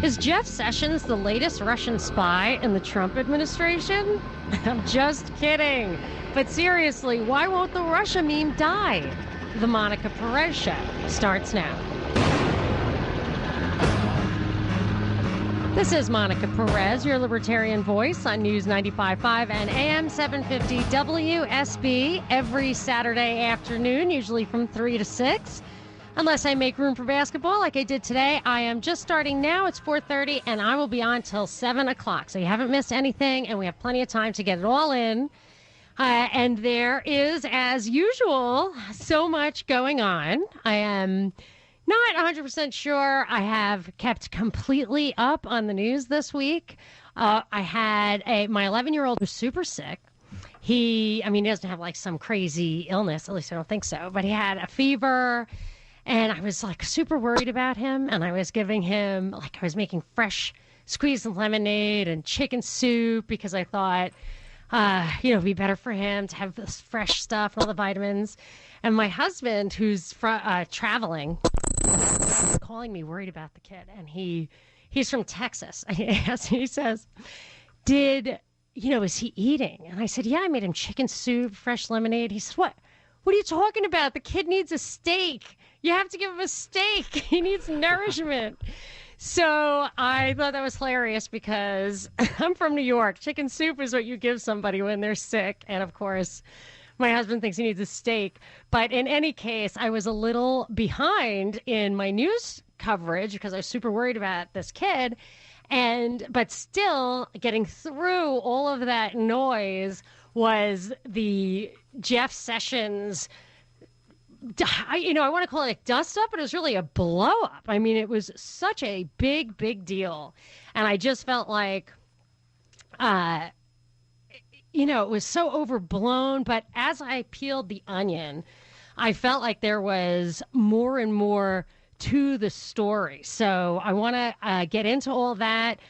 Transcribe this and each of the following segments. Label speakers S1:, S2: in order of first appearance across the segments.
S1: Is Jeff Sessions the latest Russian spy in the Trump administration? I'm just kidding. But seriously, why won't the Russia meme die? The Monica Perez Show starts now. This is Monica Perez, your libertarian voice on News 95.5 and AM 750 WSB every Saturday afternoon, usually from 3 to 6. Unless I make room for basketball like I did today. I am just starting now. It's 4:30, and I will be on till 7 o'clock. So you haven't missed anything, and we have plenty of time to get it all in. And there is, as usual, so much going on. I am not 100% sure I have kept completely up on the news this week. I had my 11-year-old was super sick. He doesn't have like some crazy illness, at least I don't think so, but he had a fever. And I was like super worried about him. And I was giving him, I was making fresh squeezed lemonade and chicken soup because I thought, it'd be better for him to have this fresh stuff and all the vitamins. And my husband, who's traveling, was calling me worried about the kid. And he's from Texas. He says, is he eating? And I said, yeah, I made him chicken soup, fresh lemonade. He said, what? What are you talking about? The kid needs a steak. You have to give him a steak. He needs nourishment. So I thought that was hilarious because I'm from New York. Chicken soup is what you give somebody when they're sick. And, of course, my husband thinks he needs a steak. But in any case, I was a little behind in my news coverage because I was super worried about this kid. But still, getting through all of that noise was the Jeff Sessions, I want to call it a dust up, but it was really a blow up. I mean, it was such a big, big deal. And I just felt like, it was so overblown. But as I peeled the onion, I felt like there was more and more to the story. So I want to get into all that.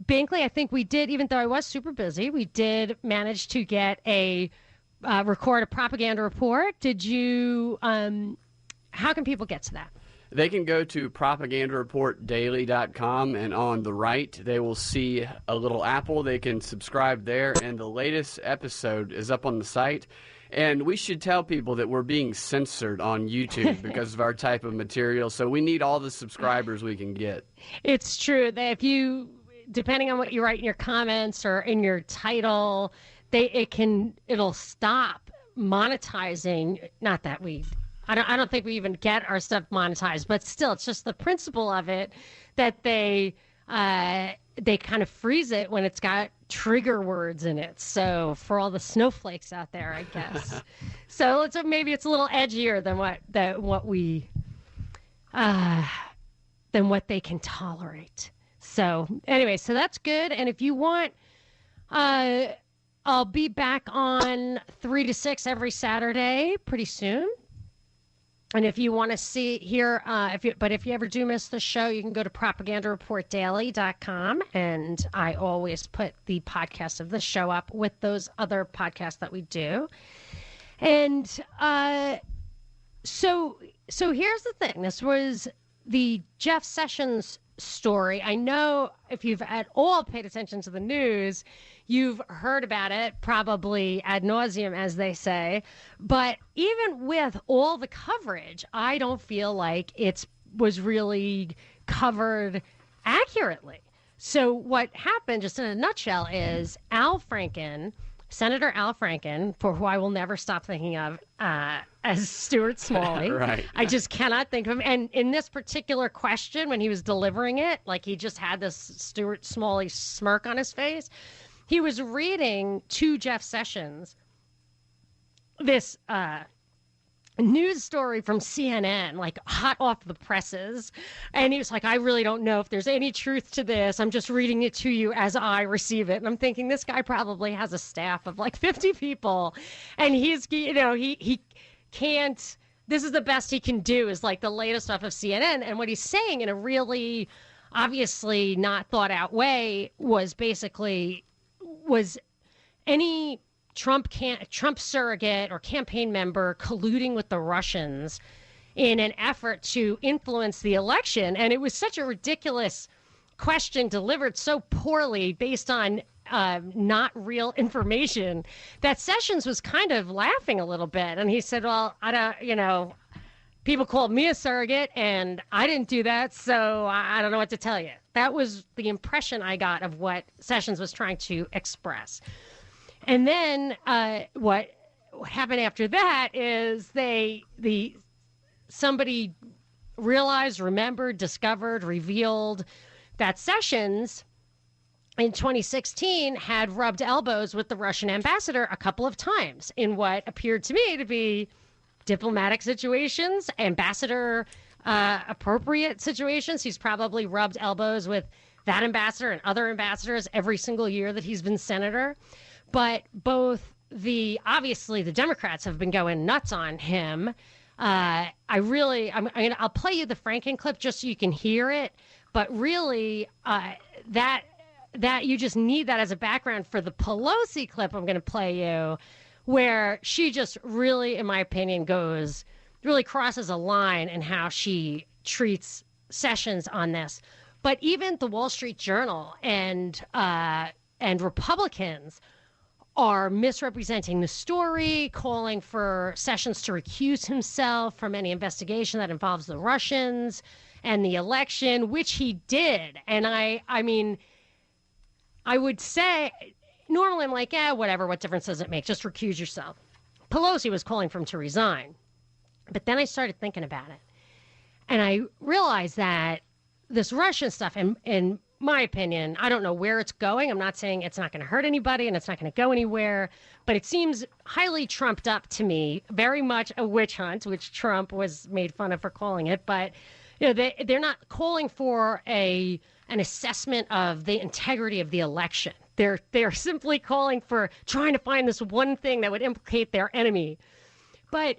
S1: Binkley, I think we did, even though I was super busy, we did manage to get record a propaganda report. Did you, how can people get to that?
S2: They can go to propagandareportdaily.com, and on the right, they will see a little apple. They can subscribe there, and the latest episode is up on the site. And we should tell people that we're being censored on YouTube because of our type of material, so we need all the subscribers we can get. It's true that if you, depending on what you write in your comments or in your title, it'll stop monetizing. Not that I don't think we even get our stuff monetized, but still, it's just the principle of it that they kind of freeze it when it's got trigger words in it. So for all the snowflakes out there, I guess. So maybe it's a little edgier than what they can tolerate. So anyway, so that's good. And if you want, I'll be back on 3 to 6 every Saturday pretty soon. And if you want to if you ever do miss the show, you can go to propagandareportdaily.com. And I always put the podcast of the show up with those other podcasts that we do. And so here's the thing. This was the Jeff Sessions story. I know if you've at all paid attention to the news, you've heard about it probably ad nauseum, as they say. But even with all the coverage, I don't feel like it was really covered accurately. So what happened, just in a nutshell, is Senator Al Franken, for who I will never stop thinking of as Stuart Smalley.
S3: Right.
S2: I just cannot think of him. And in this particular question, when he was delivering it, like he just had this Stuart Smalley smirk on his face. He was reading to Jeff Sessions this news story from CNN, like hot off the presses. And he was like, I really don't know if there's any truth to this. I'm just reading it to you as I receive it. And I'm thinking this guy probably has a staff of like 50 people. And he's, he can't, this is the best he can do is like the latest stuff of CNN. And what he's saying in a really obviously not thought out way was any Trump surrogate or campaign member colluding with the Russians
S1: in an effort to influence the election. And it was such a ridiculous question delivered so poorly based on not real information that Sessions was kind of laughing a little bit. And he said, well, I don't, people called me a surrogate and I didn't do that, so I don't know what to tell you. That was the impression I got of what Sessions was trying to express. And then what happened after that is somebody realized, remembered, discovered, revealed that Sessions in 2016 had rubbed elbows with the Russian ambassador a couple of times in what appeared to me to be diplomatic situations, ambassador appropriate situations. He's probably rubbed elbows with that ambassador and other ambassadors every single year that he's been senator. But obviously the Democrats have been going nuts on him. I'll play you the Franken clip just so you can hear it. But really, that you just need that as a background for the Pelosi clip I'm going to play you, where she just really, in my opinion, really crosses a line in how she treats Sessions on this. But even the Wall Street Journal and Republicans are misrepresenting the story, calling for Sessions to recuse himself from any investigation that involves the Russians and the election, which he did. And I mean, I would say, normally I'm like, whatever, what difference does it make? Just recuse yourself. Pelosi was calling for him to resign. But then I started thinking about it. And I realized that this Russian stuff, in my opinion, I don't know where it's going. I'm not saying it's not going to hurt anybody and it's not going to go anywhere. But it seems highly trumped up to me, very much a witch hunt, which Trump was made fun of for calling it. But they're not calling for an assessment of the integrity of the election. They're simply calling for trying to find this one thing that would implicate their enemy. But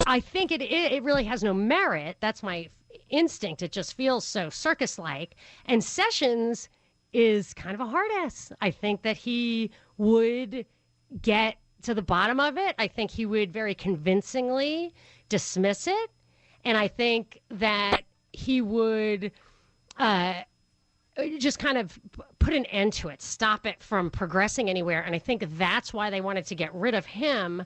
S1: I think it really has no merit. That's my instinct. It just feels so circus-like. And Sessions is kind of a hard ass. I think that he would get to the bottom of it. I think he would very convincingly dismiss it. And I think that he would just kind of put an end to it, stop it from progressing anywhere. And I think that's why they wanted to get rid of him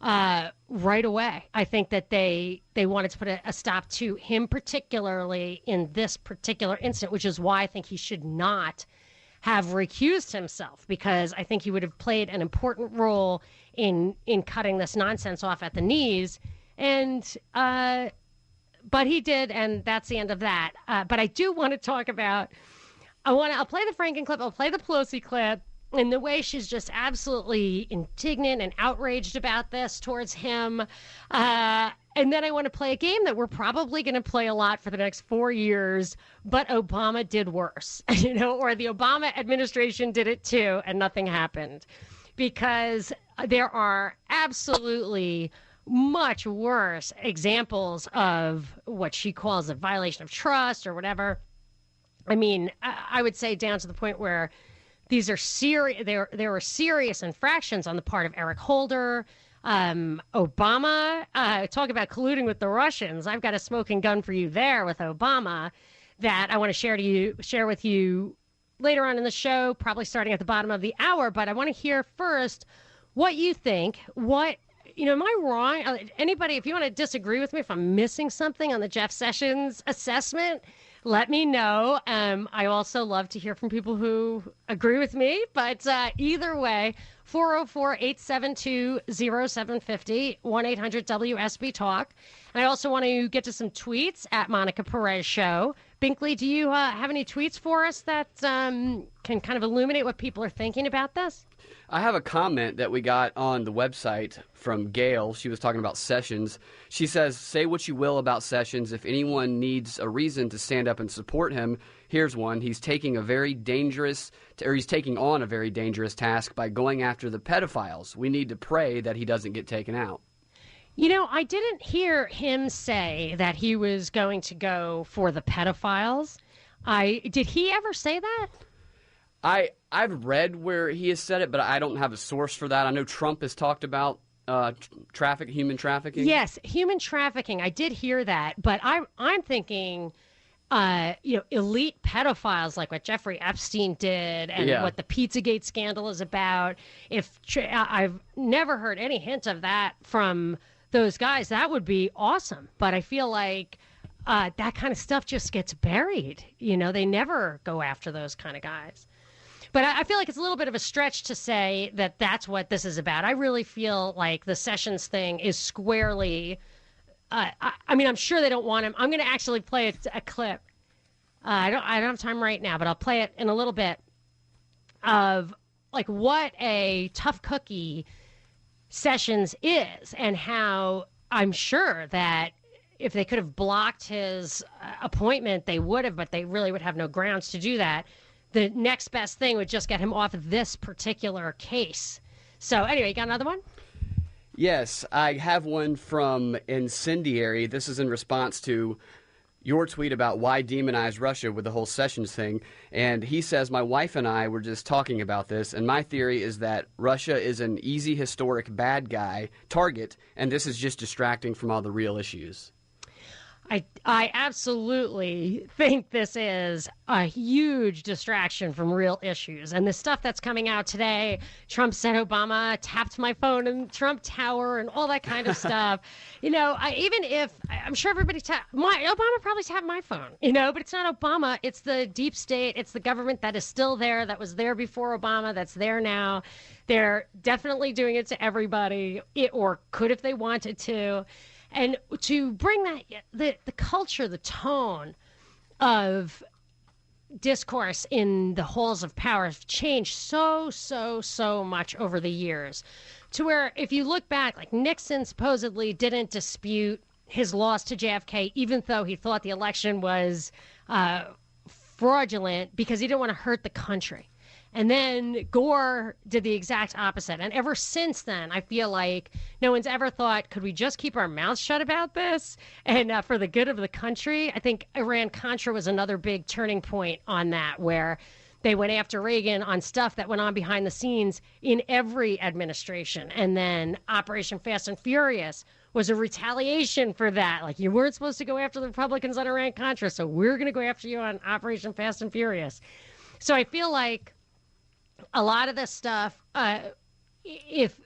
S1: right away. I think that they wanted to put a stop to him, particularly in this particular incident, which is why I think he should not have recused himself, because I think he would have played an important role in cutting this nonsense off at the knees. And but he did, and that's the end of that. But I do want to talk about, I'll play the Franken clip, I'll play the Pelosi clip, and the way she's just absolutely indignant and outraged about this towards him. And then I want to play a game that we're probably going to play a lot for the next 4 years, but Obama did worse, or the Obama administration did it too, and nothing happened. Because there are absolutely much worse examples of what she calls a violation of trust or whatever. I mean, I would say down to the point where these are serious. There were serious infractions on the part of Eric Holder, Obama. Talk about colluding with the Russians. I've got a smoking gun for you there with Obama that I want to share with you later on in the show, probably starting at the bottom of the hour. But I want to hear first what you think. Am I wrong? Anybody, if you want to disagree with me, if I'm missing something on the Jeff Sessions assessment, let me know. I also love to hear from people who agree with me. But either way, 404-872-0750, 1-800-WSB-TALK. And I also want to get to some tweets at Monica Perez Show. Binkley, do you have any tweets for us that can kind of illuminate what people are thinking about this?
S2: I have a comment that we got on the website from Gail. She was talking about Sessions. She says, say what you will about Sessions. If anyone needs a reason to stand up and support him, here's one. He's taking on a very dangerous task by going after the pedophiles. We need to pray that he doesn't get taken out.
S1: I didn't hear him say that he was going to go for the pedophiles. Did he ever say that? I've
S2: read where he has said it, but I don't have a source for that. I know Trump has talked about human trafficking?
S1: Yes, human trafficking. I did hear that, but I'm thinking, elite pedophiles like what Jeffrey Epstein did and what the Pizzagate scandal is about. I've never heard any hint of that from those guys. That would be awesome. But I feel like that kind of stuff just gets buried. They never go after those kind of guys. But I feel like it's a little bit of a stretch to say that that's what this is about. I really feel like the Sessions thing is squarely. I'm sure they don't want him. I'm going to actually play a clip. I don't have time right now, but I'll play it in a little bit of like what a tough cookie Sessions is and how I'm sure that if they could have blocked his appointment, they would have, but they really would have no grounds to do that. The next best thing would just get him off of this particular case. So anyway, you got another one?
S2: Yes, I have one from Incendiary. This is in response to your tweet about why demonize Russia with the whole Sessions thing. And he says, my wife and I were just talking about this, and my theory is that Russia is an easy historic bad guy target, and this is just distracting from all the real issues.
S1: I absolutely think this is a huge distraction from real issues. And the stuff that's coming out today, Trump said Obama tapped my phone in Trump Tower and all that kind of stuff. I'm sure everybody Obama probably tapped my phone, but it's not Obama. It's the deep state. It's the government that is still there, that was there before Obama, that's there now. They're definitely doing it to everybody, or could if they wanted to. And to bring that, the culture, the tone of discourse in the halls of power has changed so much over the years, to where if you look back, like Nixon supposedly didn't dispute his loss to JFK, even though he thought the election was fraudulent because he didn't want to hurt the country. And then Gore did the exact opposite. And ever since then, I feel like no one's ever thought, could we just keep our mouths shut about this? And for the good of the country, I think Iran-Contra was another big turning point on that, where they went after Reagan on stuff that went on behind the scenes in every administration. And then Operation Fast and Furious was a retaliation for that. Like, you weren't supposed to go after the Republicans on Iran-Contra, so we're going to go after you on Operation Fast and Furious. So I feel like a lot of this stuff, if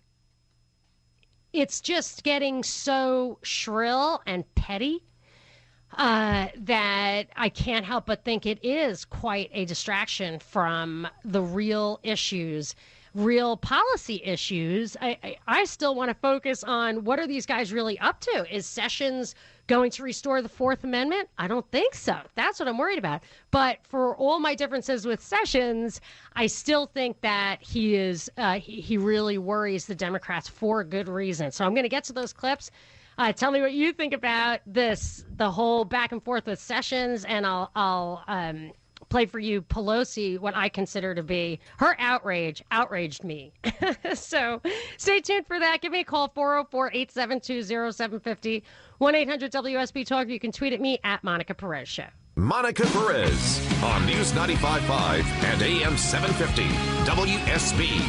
S1: it's just getting so shrill and petty that I can't help but think it is quite a distraction from the real issues, real policy issues. I still want to focus on what are these guys really up to? Is Sessions going to restore the Fourth Amendment? I don't think so. That's what I'm worried about. But for all my differences with Sessions, I still think that he really worries the Democrats for good reason. So I'm going to get to those clips. Tell me what you think about this, the whole back and forth with Sessions, and I'll play for you Pelosi, what I consider to be her outraged me. So stay tuned for that. Give me a call, 404-872-0750, 1-800-WSB Talk. You can tweet at me at Monica Perez Show.
S3: Monica Perez on News 95.5 and AM 750 WSB.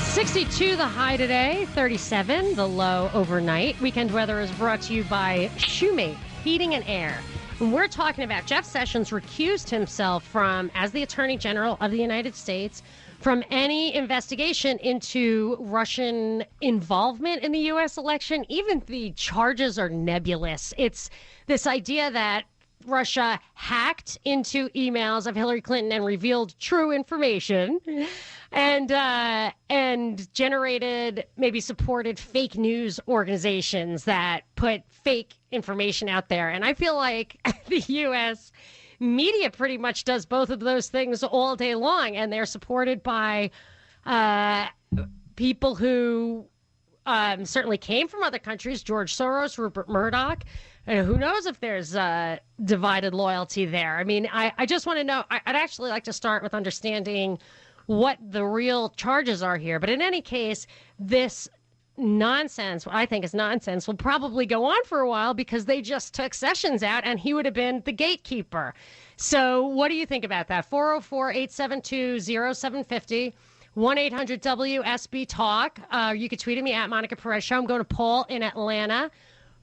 S1: 62 the high today, 37 the low overnight. Weekend weather is brought to you by Shoemate Heating and Air. We're talking about Jeff Sessions recused himself from, as the Attorney General of the United States, from any investigation into Russian involvement in the U.S. election. Even the charges are nebulous. It's this idea that Russia hacked into emails of Hillary Clinton and revealed true information and generated, maybe supported fake news organizations that put fake information out there. And I feel like the U.S. media pretty much does both of those things all day long, and they're supported by people who certainly came from other countries, George Soros, Rupert Murdoch. Who knows if there's divided loyalty there? I mean, I just want to know. I'd actually like to start with understanding what the real charges are here. But in any case, this nonsense, what I think is nonsense, will probably go on for a while because they just took Sessions out and he would have been the gatekeeper. So what do you think about that? 404-872-0750, 1-800-WSB-TALK. You can tweet at me at Monica Perez Show. I'm going to Paul in Atlanta.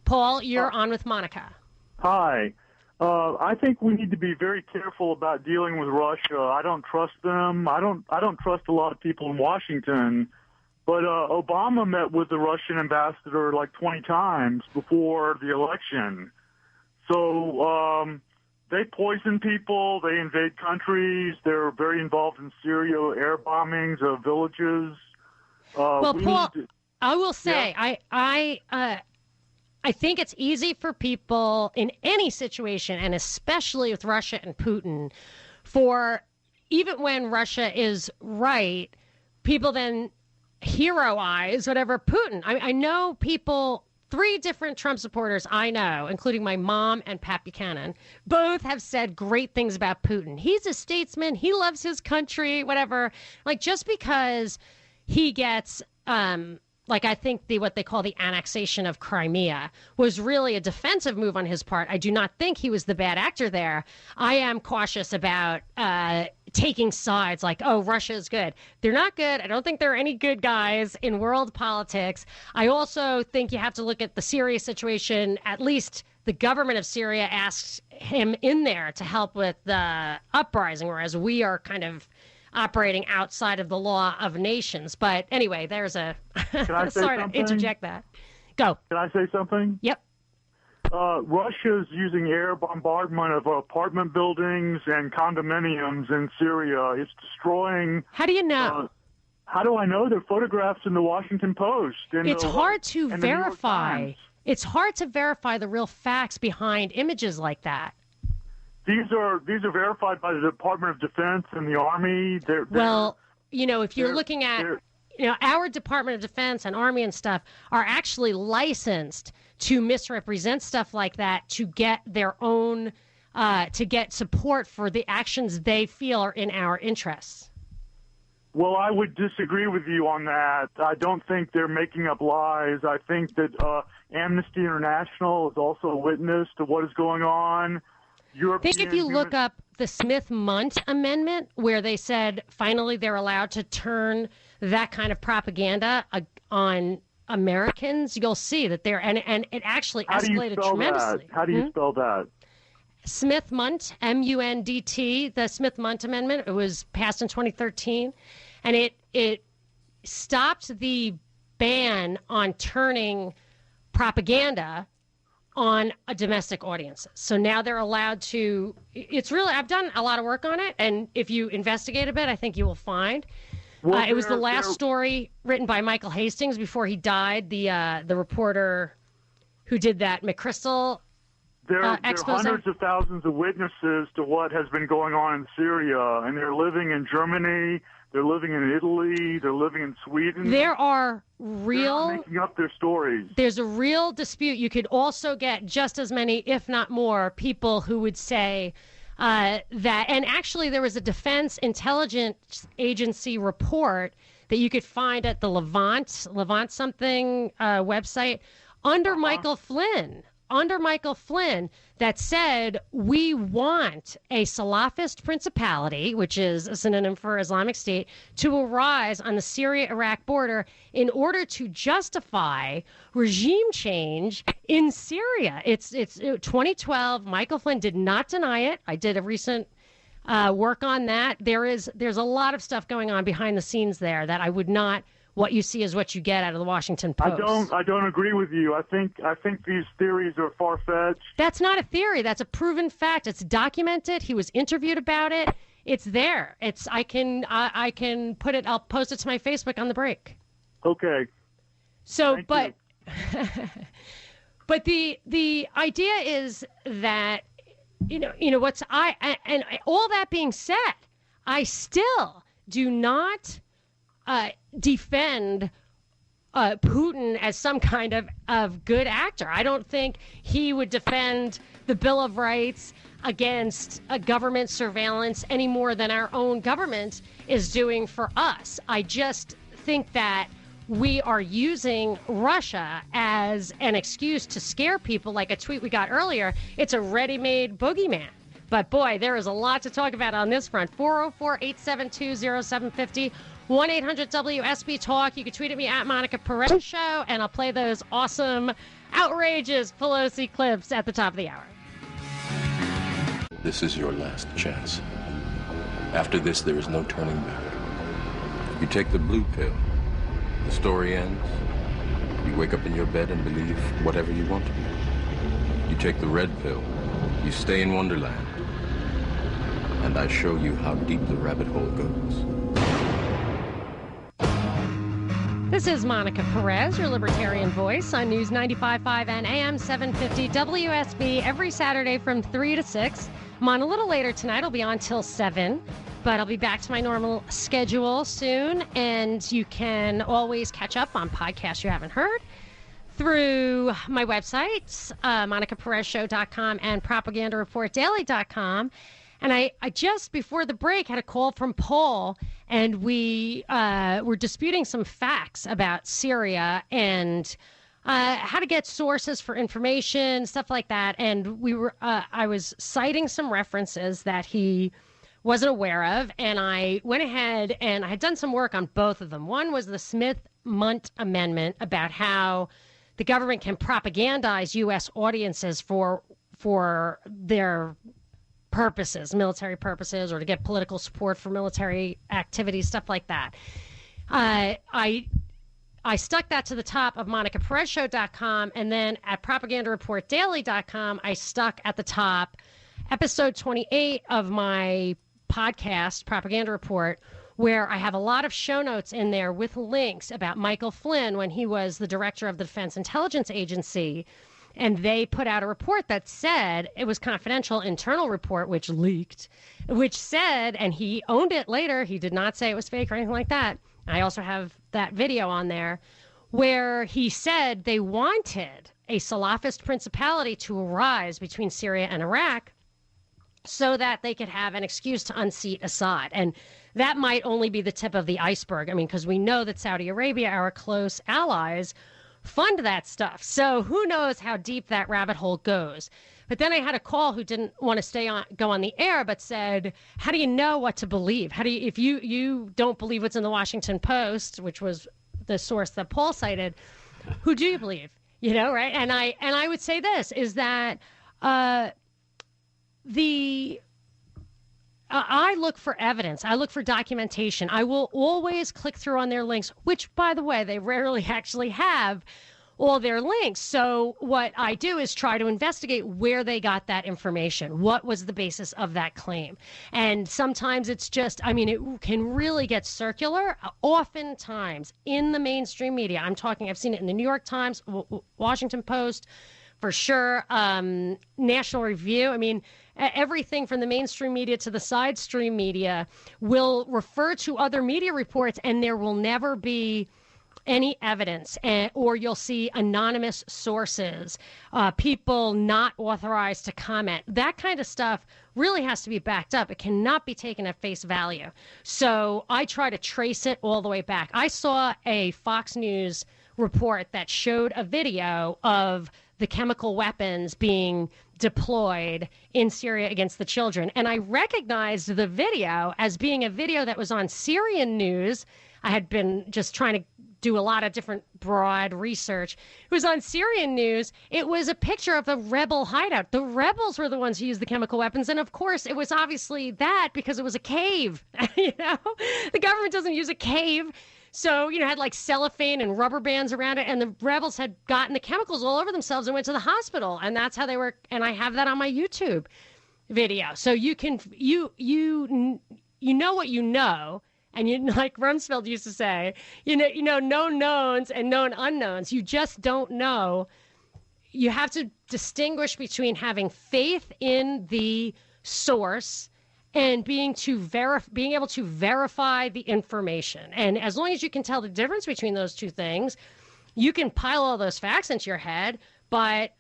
S1: Paul, you're on with Monica.
S4: Hi. I think we need to be very careful about dealing with Russia. I don't trust them. I don't trust a lot of people in Washington. But Obama met with the Russian ambassador like 20 times before the election. So they poison people. They invade countries. They're very involved in Syria, air bombings of villages.
S1: Well, Paul, I will say, yeah. I think it's easy for people in any situation, and especially with Russia and Putin, for even when Russia is right, people then heroize whatever Putin. I know people, 3 different Trump supporters I know, including my mom and Pat Buchanan, both have said great things about Putin. He's a statesman. He loves his country, whatever. Like, just because he gets... I think what they call the annexation of Crimea was really a defensive move on his part. I do not think he was the bad actor there. I am cautious about taking sides like, oh, Russia is good. They're not good. I don't think there are any good guys in world politics. I also think you have to look at the Syria situation. At least the government of Syria asked him in there to help with the uprising, whereas we are kind of operating outside of the law of nations. But anyway, there's a sorry to interject that. Go.
S4: Can I say something?
S1: Yep.
S4: Russia's using air bombardment of apartment buildings and condominiums in Syria. It's destroying...
S1: How do you know?
S4: How do I know? There are photographs in the Washington Post.
S1: It's hard to verify. It's hard to verify the real facts behind images like that.
S4: These are verified by the Department of Defense and the Army.
S1: If you're looking at, our Department of Defense and Army and stuff are actually licensed to misrepresent stuff like that to get their own, to get support for the actions they feel are in our interests.
S4: Well, I would disagree with you on that. I don't think they're making up lies. I think that Amnesty International is also a witness to what is going on.
S1: I think if you look up the Smith-Munt Amendment, where they said finally they're allowed to turn that kind of propaganda on Americans, you'll see that they're and it actually escalated tremendously.
S4: How do you spell that?
S1: Smith-Munt, M-U-N-D-T, the Smith-Munt Amendment. It was passed in 2013, and it stopped the ban on turning propaganda on a domestic audiences. So now they're allowed to, I've done a lot of work on it, and if you investigate a bit, I think you will find. It was the last story written by Michael Hastings before he died, the reporter who did that McChrystal
S4: There are hundreds of thousands of witnesses to what has been going on in Syria, and they're living in Germany, they're living in Italy, they're living in Sweden.
S1: There are real...
S4: They're making up their stories.
S1: There's a real dispute. You could also get just as many, if not more, people who would say that... And actually, there was a Defense Intelligence Agency report that you could find at the Levant something website under Michael Flynn. That said, we want a Salafist principality, which is a synonym for Islamic State, to arise on the Syria-Iraq border in order to justify regime change in Syria. It's 2012. Michael Flynn did not deny it. I did a recent work on that. There's a lot of stuff going on behind the scenes there that I would not. What you see is what you get out of the Washington Post.
S4: I don't agree with you. I think these theories are far-fetched.
S1: That's not a theory. That's a proven fact. It's documented. He was interviewed about it. It's there. I can put it. I'll post it to my Facebook on the break.
S4: Okay.
S1: So, but the idea is that and all that being said, I still do not defend Putin as some kind of good actor. I don't think he would defend the Bill of Rights against a government surveillance any more than our own government is doing for us. I just think that we are using Russia as an excuse to scare people, like a tweet we got earlier. It's a ready-made boogeyman. But boy, there is a lot to talk about on this front. 404-872-0750, 1-800-WSB-TALK. You can tweet at me at Monica Perez Show, and I'll play those awesome, outrageous Pelosi clips at the top of the hour.
S5: This is your last chance. After this, there is no turning back. You take the blue pill. The story ends. You wake up in your bed and believe whatever you want to be. You take the red pill. You stay in Wonderland. And I show you how deep the rabbit hole goes.
S1: This is Monica Perez, your libertarian voice on News 95.5 and AM 750 WSB every Saturday from 3 to 6. I'm on a little later tonight. I'll be on till 7, but I'll be back to my normal schedule soon. And you can always catch up on podcasts you haven't heard through my websites, MonicaPerezShow.com and PropagandaReportDaily.com. And I just before the break had a call from Paul, and we were disputing some facts about Syria and how to get sources for information, stuff like that. And I was citing some references that he wasn't aware of, and I went ahead and I had done some work on both of them. One was the Smith-Munt Amendment about how the government can propagandize U.S. audiences for their purposes, military purposes, or to get political support for military activities, stuff like that. I stuck that to the top of MonicaPerezShow.com, and then at PropagandaReportDaily.com, I stuck at the top episode 28 of my podcast, Propaganda Report, where I have a lot of show notes in there with links about Michael Flynn when he was the director of the Defense Intelligence Agency. And they put out a report that said, it was confidential internal report, which leaked, which said, and he owned it later, he did not say it was fake or anything like that. I also have that video on there where he said they wanted a Salafist principality to arise between Syria and Iraq so that they could have an excuse to unseat Assad. And that might only be the tip of the iceberg. I mean, because we know that Saudi Arabia, our close allies, fund that stuff. So who knows how deep that rabbit hole goes. But then I had a call who didn't want to go on the air, but said, how do you know what to believe? How do you, if you don't believe what's in the Washington Post, which was the source that Paul cited, who do you believe? You know, right? And I would say this is that I look for evidence. I look for documentation. I will always click through on their links, which, by the way, they rarely actually have all their links. So what I do is try to investigate where they got that information. What was the basis of that claim? And sometimes it's just, I mean, it can really get circular. Oftentimes in the mainstream media, I've seen it in the New York Times, Washington Post, for sure, National Review. I mean, everything from the mainstream media to the side stream media will refer to other media reports, and there will never be any evidence, or you'll see anonymous sources, people not authorized to comment. That kind of stuff really has to be backed up. It cannot be taken at face value. So I try to trace it all the way back. I saw a Fox News report that showed a video of the chemical weapons being deployed in Syria against the children. And I recognized the video as being a video that was on Syrian news. I had been just trying to do a lot of different broad research. It was on Syrian news. It was a picture of a rebel hideout. The rebels were the ones who used the chemical weapons. And of course, it was obviously that because it was a cave. You know, the government doesn't use a cave. So, you know, had like cellophane and rubber bands around it, and the rebels had gotten the chemicals all over themselves and went to the hospital. And that's how they were. And I have that on my YouTube video. So you can, you know what you know. And you, like Rumsfeld used to say, you know, known knowns and known unknowns. You just don't know. You have to distinguish between having faith in the source and being able to verify the information. And as long as you can tell the difference between those two things, you can pile all those facts into your head. But,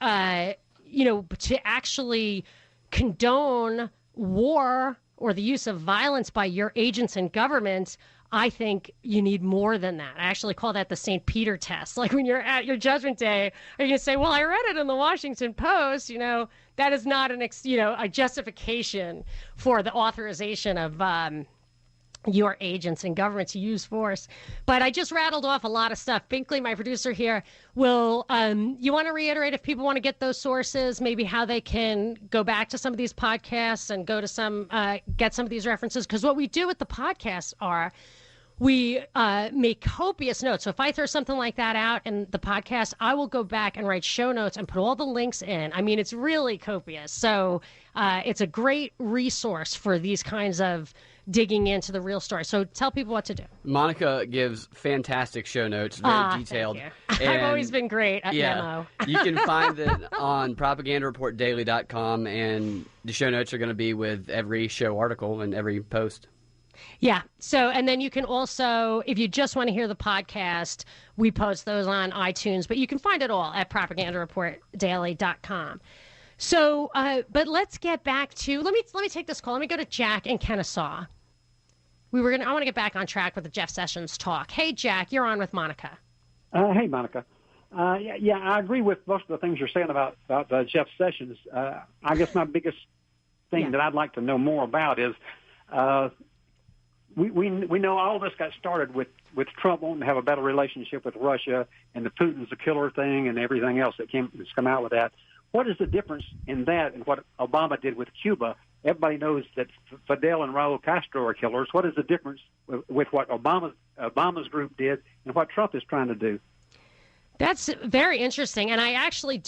S1: you know, to actually condone war or the use of violence by your agents and governments, I think you need more than that. I actually call that the St. Peter test. Like when you're at your judgment day, are you going to say, well, I read it in the Washington Post, you know, that is not a justification for the authorization of your agents and government to use force. But I just rattled off a lot of stuff. Binkley, my producer here, will, you want to reiterate if people want to get those sources, maybe how they can go back to some of these podcasts and go to get some of these references? Because what we do with the podcasts are we make copious notes. So if I throw something like that out in the podcast, I will go back and write show notes and put all the links in. I mean, it's really copious. So it's a great resource for these kinds of digging into the real story. So tell people what to do.
S2: Monica gives fantastic show notes, very detailed.
S1: Thank you. I've always been great at memo.
S2: You can find it on propagandareportdaily.com, and the show notes are going to be with every show article and every post.
S1: Yeah. So, and then you can also, if you just want to hear the podcast, we post those on iTunes, but you can find it all at propagandareportdaily.com. So, but let's get back to, let me take this call. Let me go to Jack in Kennesaw. I want to get back on track with the Jeff Sessions talk. Hey, Jack, you're on with Monica.
S6: Hey, Monica. Yeah, I agree with most of the things you're saying about Jeff Sessions. I guess my biggest thing that I'd like to know more about is we know all this got started with Trump wanting to have a better relationship with Russia and the Putin's the killer thing and everything else that's come out with that. What is the difference in that and what Obama did with Cuba? Everybody knows that Fidel and Raul Castro are killers. What is the difference with what Obama's group did and what Trump is trying to do?
S1: That's very interesting. And I actually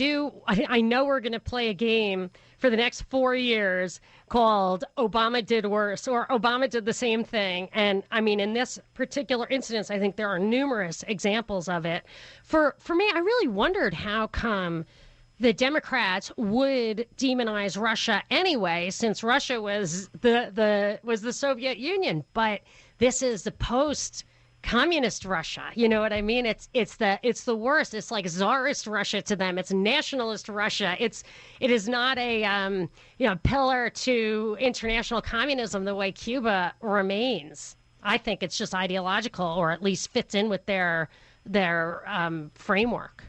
S1: I know we're going to play a game for the next 4 years called Obama Did Worse or Obama Did the Same Thing. And I mean, in this particular instance, I think there are numerous examples of it. For me, I really wondered how come the Democrats would demonize Russia anyway, since Russia was the Soviet Union. But this is the post-communist Russia. You know what I mean? It's the worst. It's like czarist Russia to them. It's nationalist Russia. It is not a pillar to international communism the way Cuba remains. I think it's just ideological, or at least fits in with their framework.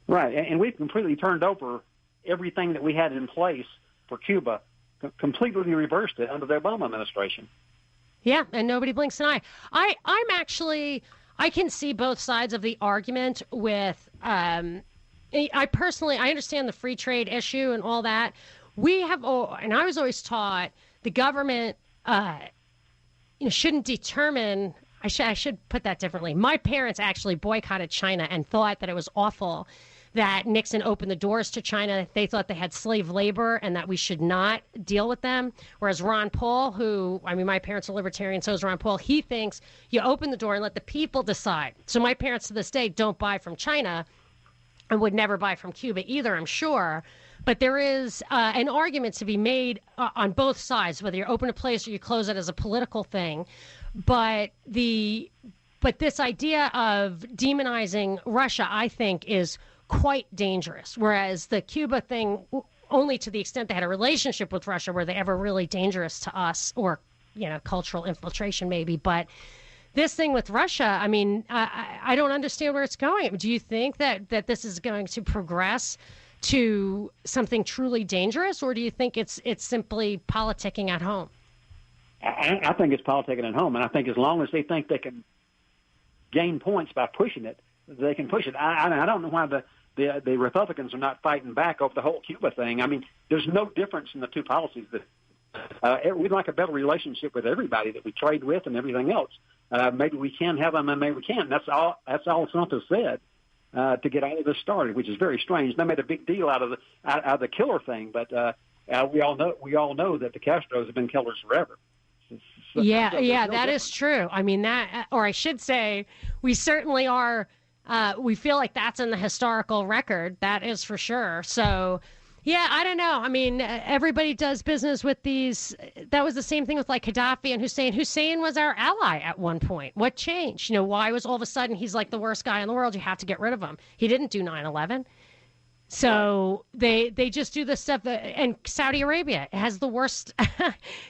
S6: Right, and we've completely turned over everything that we had in place for Cuba, completely reversed it under the Obama administration.
S1: Yeah, and nobody blinks an eye. I can see both sides of the argument with, I understand the free trade issue and all that. And I was always taught the government shouldn't determine. I should put that differently. My parents actually boycotted China and thought that it was awful that Nixon opened the doors to China. They thought they had slave labor and that we should not deal with them. Whereas Ron Paul, my parents are libertarian, so is Ron Paul, he thinks you open the door and let the people decide. So my parents to this day don't buy from China and would never buy from Cuba either, I'm sure. But there is an argument to be made on both sides, whether you open a place or you close it as a political thing. But this idea of demonizing Russia, I think, is quite dangerous. Whereas the Cuba thing, only to the extent they had a relationship with Russia, were they ever really dangerous to us, or cultural infiltration maybe. But this thing with Russia, I mean, I don't understand where it's going. Do you think that this is going to progress to something truly dangerous, or do you think it's simply politicking at home?
S6: I think it's politicking at home, and I think as long as they think they can gain points by pushing it, they can push it. I don't know why the Republicans are not fighting back over the whole Cuba thing. I mean, there's no difference in the two policies. We'd like a better relationship with everybody that we trade with and everything else. Maybe we can have them, and maybe we can. That's all Trump has said to get all of this started, which is very strange. They made a big deal out of the killer thing, but we all know that the Castros have been killers forever.
S1: That is true. I mean, or I should say, we certainly are. We feel like that's in the historical record. That is for sure. So, yeah, I don't know. I mean, everybody does business with these. That was the same thing with like Gaddafi and Hussein. Hussein was our ally at one point. What changed? Why was all of a sudden he's like the worst guy in the world? You have to get rid of him. He didn't do 9/11. So they just do this stuff. And Saudi Arabia has the worst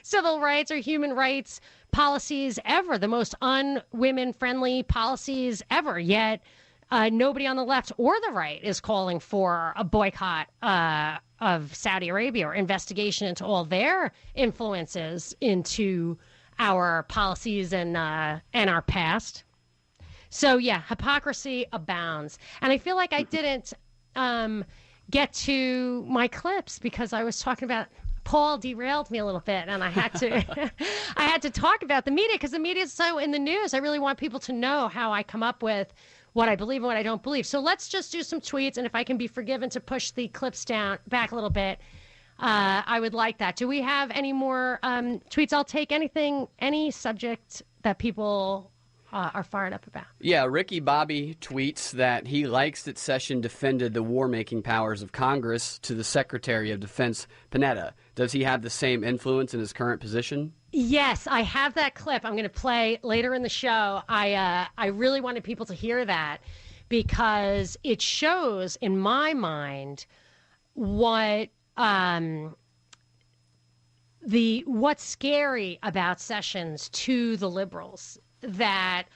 S1: civil rights or human rights policies ever, the most un-women-friendly policies ever. Yet nobody on the left or the right is calling for a boycott of Saudi Arabia or investigation into all their influences into our policies and our past. So, yeah, hypocrisy abounds. And I feel like I didn't get to my clips because I was talking about Paul derailed me a little bit, and I had to I had to talk about the media because the media is so in the news. I really want people to know how I come up with what I believe and what I don't believe. So let's just do some tweets, and if I can be forgiven to push the clips back a little bit, I would like that. Do we have any more tweets? I'll take any subject that people are fired up about.
S2: Yeah, Ricky Bobby tweets that he likes that Sessions defended the war-making powers of Congress to the Secretary of Defense, Panetta. Does he have the same influence in his current position?
S1: Yes, I have that clip. I'm going to play later in the show. I really wanted people to hear that because it shows, in my mind, what's scary about Sessions to the liberals. That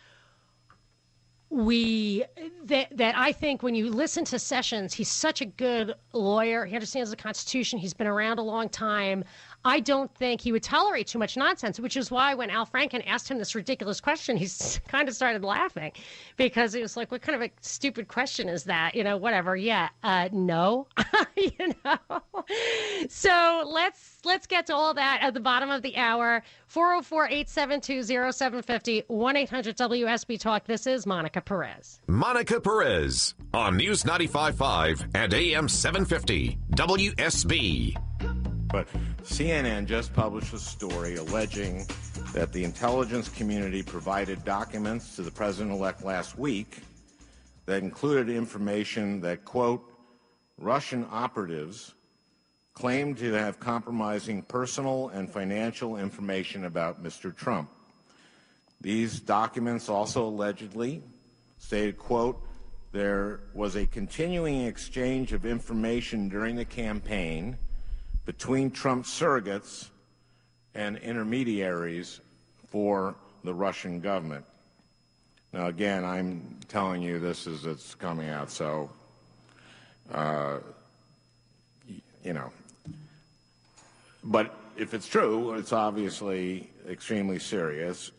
S1: I think when you listen to Sessions, he's such a good lawyer. He understands the Constitution. He's been around a long time. I don't think he would tolerate too much nonsense, which is why when Al Franken asked him this ridiculous question, he kind of started laughing because he was like, what kind of a stupid question is that? You know, whatever. Yeah. No. You know. So let's get to all that at the bottom of the hour. 404-872-0750, 1-800-WSB Talk. This is Monica Perez.
S3: Monica Perez on News 95.5 and AM 750 WSB.
S7: But CNN just published a story alleging that the intelligence community provided documents to the president-elect last week that included information that, quote, Russian operatives claimed to have compromising personal and financial information about Mr. Trump. These documents also allegedly stated, quote, there was a continuing exchange of information during the campaign between Trump surrogates and intermediaries for the Russian government. Now, again, I'm telling you this as it's coming out, so, you know. But if it's true, it's obviously extremely serious.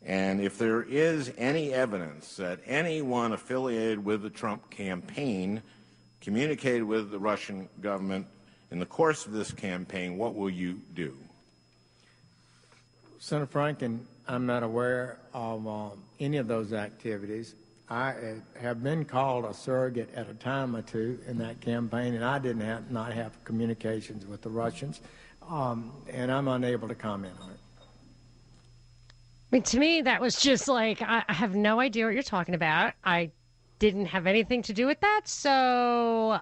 S7: And if there is any evidence that anyone affiliated with the Trump campaign communicated with the Russian government in the course of this campaign, what will you do?
S8: Senator Franken, I'm not aware of any of those activities. I have been called a surrogate at a time or two in that campaign, and I not have communications with the Russians, and I'm unable to comment on it.
S1: I mean, to me, that was just like, I have no idea what you're talking about. I didn't have anything to do with that. So,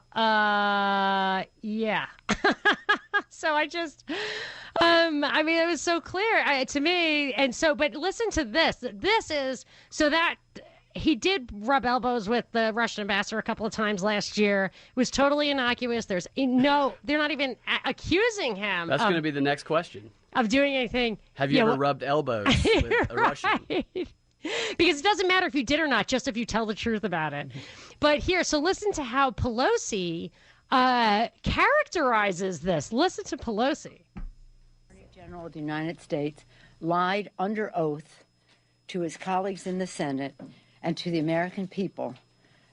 S1: yeah. So I just, I mean, it was so clear to me. And so, but listen to this. This is, so that he did rub elbows with the Russian ambassador a couple of times last year. It was totally innocuous. There's no, they're not even accusing him.
S2: That's going to be the next question.
S1: Of doing anything.
S2: Have you ever rubbed elbows with a Russian?
S1: Because it doesn't matter if you did or not, just if you tell the truth about it. But here, so listen to how Pelosi characterizes this. Listen to Pelosi.
S9: Attorney General of the United States lied under oath to his colleagues in the Senate and to the American people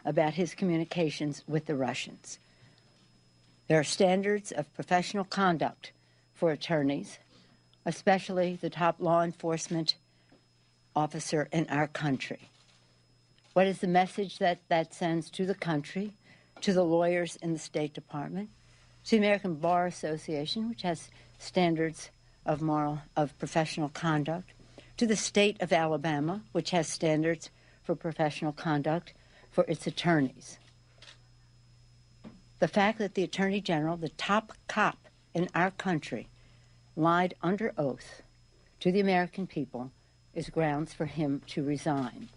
S9: about his communications with the Russians. There are standards of professional conduct for attorneys, especially the top law enforcement officer in our country. What is the message that sends to the country, to the lawyers in the State Department, to the American Bar Association, which has standards of professional conduct, to the state of Alabama, which has standards for professional conduct for its attorneys? The fact that the Attorney General, the top cop in our country, lied under oath to the American people is grounds for him to resign.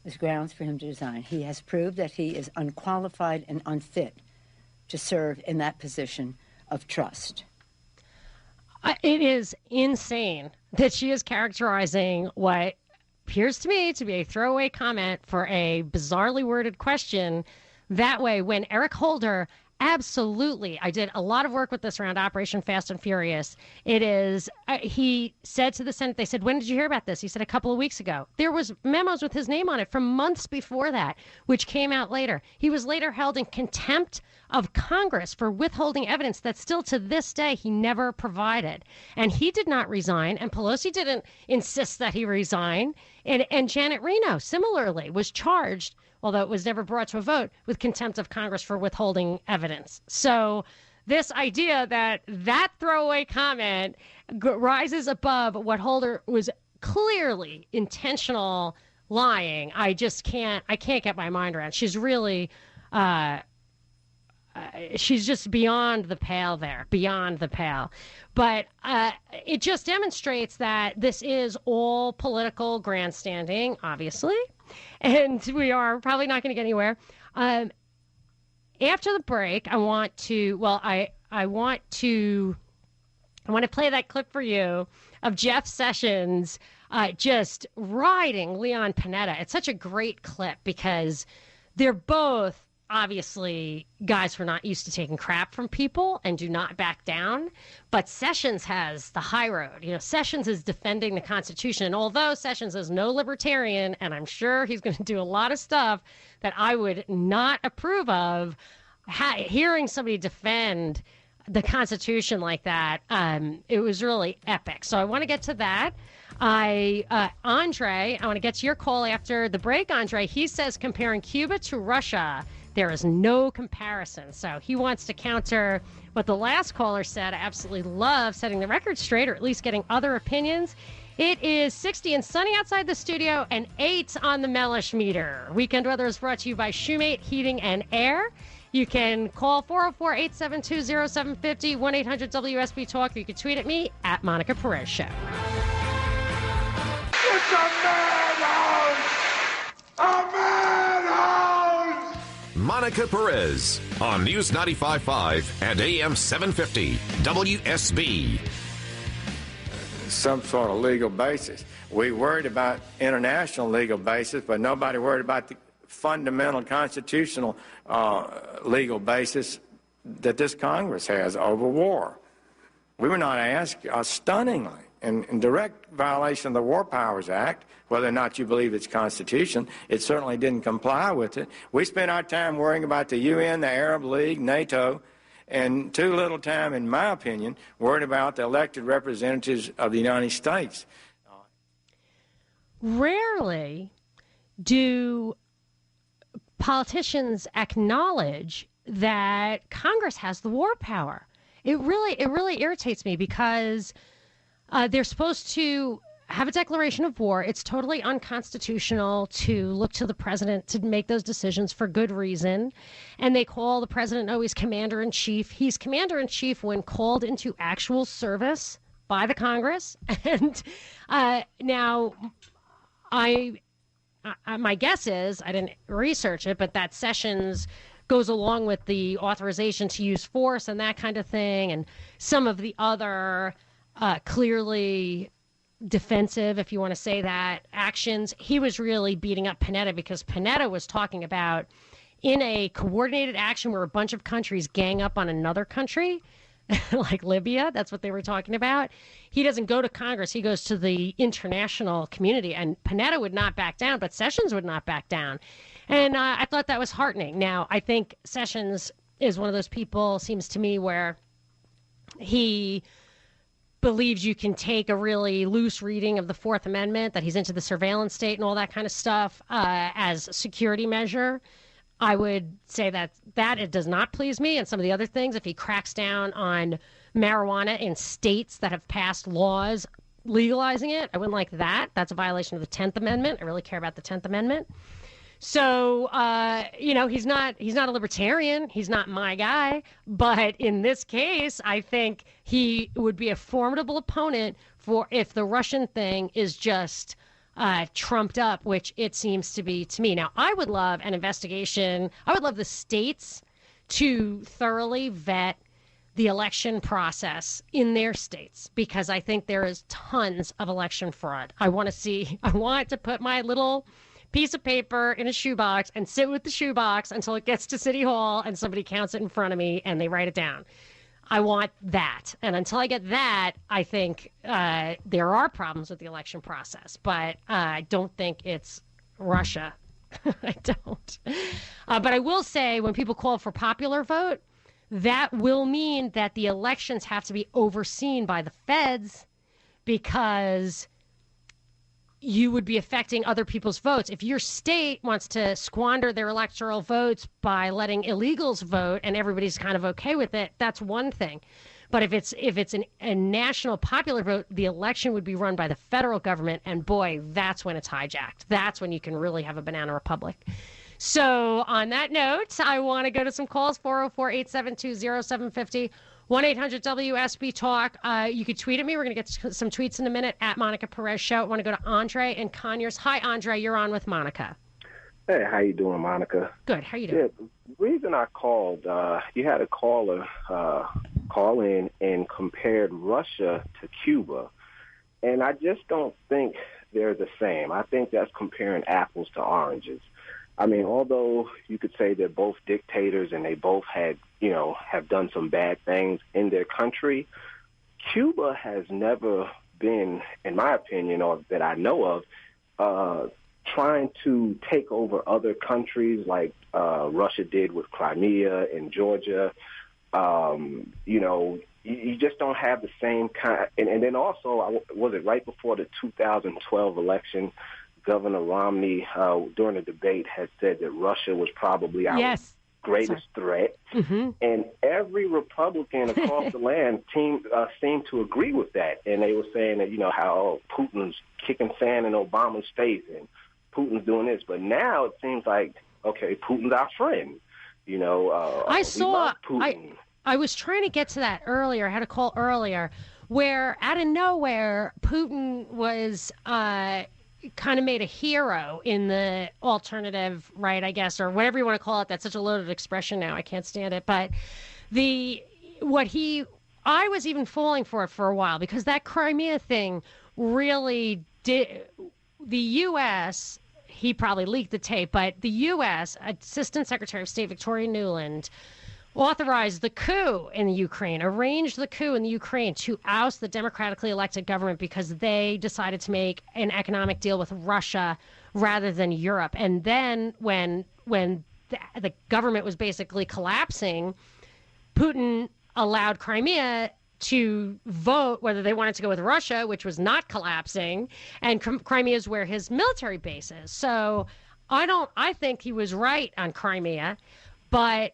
S9: He has proved that he is unqualified and unfit to serve in that position of trust.
S1: It is insane that she is characterizing what appears to me to be a throwaway comment for a bizarrely worded question that way when Eric Holder Absolutely. I did a lot of work with this around Operation Fast and Furious. It is, he said to the Senate, they said, when did you hear about this? He said a couple of weeks ago. There was memos with his name on it from months before that, which came out later. He was later held in contempt of Congress for withholding evidence that still to this day he never provided. And he did not resign, and Pelosi didn't insist that he resign. And Janet Reno, similarly, was charged, although it was never brought to a vote, with contempt of Congress for withholding evidence. So this idea that that throwaway comment rises above what Holder was clearly intentional lying, I can't get my mind around. She's really, she's just beyond the pale there, beyond the pale. But it just demonstrates that this is all political grandstanding, obviously. And we are probably not going to get anywhere. After the break, I want to play that clip for you of Jeff Sessions just riding Leon Panetta. It's such a great clip because they're both obviously guys who are not used to taking crap from people and do not back down. But Sessions has the high road. You know, Sessions is defending the Constitution. And although Sessions is no libertarian, and I'm sure he's going to do a lot of stuff that I would not approve of, hearing somebody defend the Constitution like that, it was really epic. So I want to get to that. Andre, I want to get to your call after the break, Andre. He says comparing Cuba to Russia, there is no comparison. So he wants to counter what the last caller said. I absolutely love setting the record straight, or at least getting other opinions. It is 60 and sunny outside the studio and 8 on the Mellish meter. Weekend weather is brought to you by Shoemate Heating and Air. You can call 404-872-0750, 1-800-WSB-TALK, or you can tweet at me at Monica Perez Show.
S10: It's a madhouse! A madhouse!
S3: Monica Perez on News 95.5 and AM 750 WSB.
S8: Some sort of legal basis. We worried about international legal basis, but nobody worried about the fundamental constitutional legal basis that this Congress has over war. We were not asked, stunningly, in direct violation of the War Powers Act, whether or not you believe it's Constitution. It certainly didn't comply with it. We spent our time worrying about the UN, the Arab League, NATO, and too little time, in my opinion, worried about the elected representatives of the United States.
S1: Rarely do politicians acknowledge that Congress has the war power. It really irritates me because they're supposed to have a declaration of war. It's totally unconstitutional to look to the president to make those decisions for good reason. And they call the president always commander-in-chief. He's commander-in-chief when called into actual service by the Congress. And now my guess is, I didn't research it, but that Sessions goes along with the authorization to use force and that kind of thing, and some of the other clearly defensive, if you want to say that, actions. He was really beating up Panetta because Panetta was talking about in a coordinated action where a bunch of countries gang up on another country, like Libya. That's what they were talking about. He doesn't go to Congress. He goes to the international community. And Panetta would not back down, but Sessions would not back down. And I thought that was heartening. Now, I think Sessions is one of those people, seems to me, where he believes you can take a really loose reading of the Fourth Amendment, that he's into the surveillance state and all that kind of stuff as a security measure. I would say that it does not please me. And some of the other things, if he cracks down on marijuana in states that have passed laws legalizing it, I wouldn't like that. That's a violation of the 10th Amendment. I really care about the 10th Amendment. So, he's not a libertarian. He's not my guy. But in this case, I think he would be a formidable opponent for if the Russian thing is just trumped up, which it seems to be to me. Now, I would love an investigation. I would love the states to thoroughly vet the election process in their states, because I think there is tons of election fraud. I want to put my little piece of paper in a shoebox and sit with the shoebox until it gets to City Hall and somebody counts it in front of me and they write it down. I want that. And until I get that, I think there are problems with the election process. But I don't think it's Russia. I don't. But I will say when people call for popular vote, that will mean that the elections have to be overseen by the feds because you would be affecting other people's votes. If your state wants to squander their electoral votes by letting illegals vote and everybody's kind of okay with it, that's one thing. But if it's a national popular vote, the election would be run by the federal government, and boy, that's when it's hijacked. That's when you can really have a banana republic. So on that note, I want to go to some calls, 404-872-0750. 1-800-WSB-TALK. You could tweet at me. We're going to get some tweets in a minute at Monica Perez Show. I want to go to Andre in Conyers. Hi, Andre. You're on with Monica.
S11: Hey, how you doing, Monica?
S1: Good. How you doing?
S11: Yeah, the reason I called, you had a caller call in and compared Russia to Cuba, and I just don't think they're the same. I think that's comparing apples to oranges. I mean, although you could say they're both dictators and they both have done some bad things in their country, Cuba has never been, in my opinion, or that I know of, trying to take over other countries like Russia did with Crimea and Georgia. You just don't have the same kind. And then also, was it right before the 2012 election, Governor Romney, during the debate, had said that Russia was probably our greatest threat. Mm-hmm. And every Republican across the land seemed to agree with that. And they were saying that, how Putin's kicking sand in Obama's face and Putin's doing this. But now it seems like, okay, Putin's our friend.
S1: I was trying to get to that earlier. I had a call earlier where out of nowhere, Putin was kind of made a hero in the alternative right, I guess, or whatever you want to call it. That's such a loaded expression now. I can't stand it. But I was even falling for it for a while because that Crimea thing really did. The U.S., he probably leaked the tape, but the U.S. Assistant Secretary of State Victoria Nuland authorized the coup in the Ukraine, arranged the coup in the Ukraine to oust the democratically elected government because they decided to make an economic deal with Russia rather than Europe. And then when the government was basically collapsing, Putin allowed Crimea to vote whether they wanted to go with Russia, which was not collapsing, and Crimea is where his military base is. So I think he was right on Crimea, but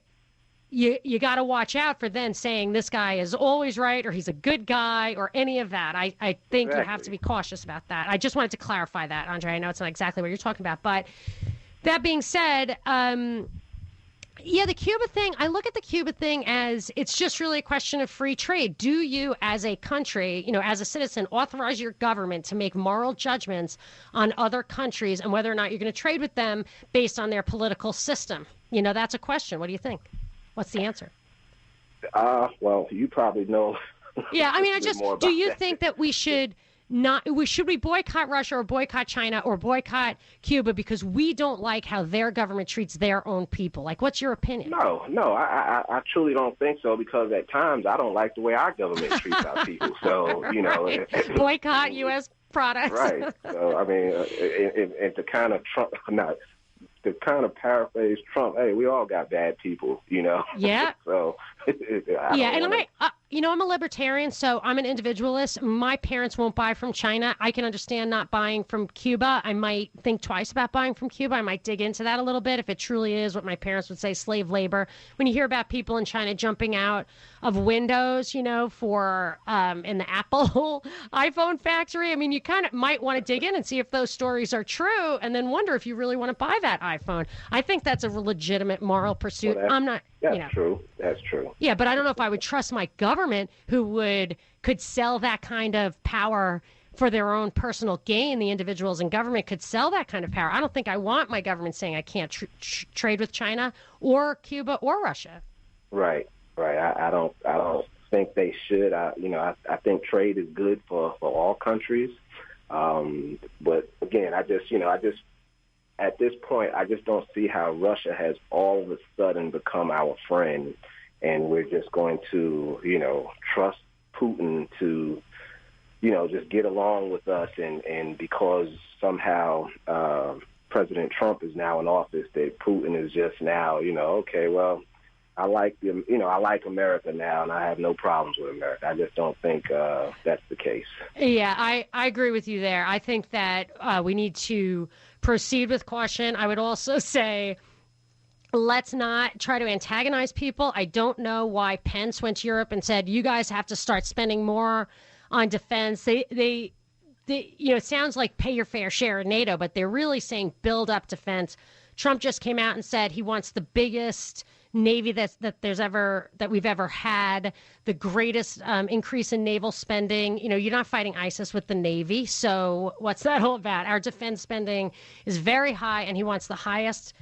S1: you got to watch out for then saying this guy is always right or he's a good guy or any of that. I think you have to be cautious about that. I just wanted to clarify that, Andre. I know it's not exactly what you're talking about, but that being said, the Cuba thing, I look at the Cuba thing as it's just really a question of free trade. Do you, as a country, as a citizen, authorize your government to make moral judgments on other countries and whether or not you're going to trade with them based on their political system? That's a question. What do you think? What's the answer?
S11: Well, you probably know.
S1: Yeah, I mean, do you think that we should should we boycott Russia or boycott China or boycott Cuba because we don't like how their government treats their own people? Like, what's your opinion?
S11: No, I truly don't think so because at times I don't like the way our government treats our people. So,
S1: boycott U.S. products.
S11: Right. So, I mean, and to kind of to kind of paraphrase Trump, hey, we all got bad people,
S1: Yeah.
S11: So,
S1: I'm a libertarian, so I'm an individualist. My parents won't buy from China. I can understand not buying from Cuba. I might think twice about buying from Cuba. I might dig into that a little bit if it truly is what my parents would say, slave labor. When you hear about people in China jumping out of windows, for in the Apple iPhone factory, I mean, you kind of might want to dig in and see if those stories are true and then wonder if you really want to buy that iPhone. I think that's a legitimate moral pursuit.
S11: Well, that's true. That's true.
S1: Yeah, but I don't know if I would trust my government who could sell that kind of power for their own personal gain. The individuals in government could sell that kind of power. I don't think I want my government saying I can't trade with China or Cuba or Russia.
S11: Right. I don't think they should. I think trade is good for all countries. But again, I just at this point, I just don't see how Russia has all of a sudden become our friend, and we're just going to, trust Putin to, just get along with us, and because somehow President Trump is now in office, that Putin is just now, okay, well, I like America now, and I have no problems with America. I just don't think that's the case.
S1: Yeah, I agree with you there. I think that we need to proceed with caution. I would also say, let's not try to antagonize people. I don't know why Pence went to Europe and said, you guys have to start spending more on defense. They it sounds like pay your fair share in NATO, but they're really saying build up defense. Trump just came out and said he wants the biggest Navy that we've ever had, the greatest increase in naval spending. You're not fighting ISIS with the Navy, so what's that all about? Our defense spending is very high, and he wants the highest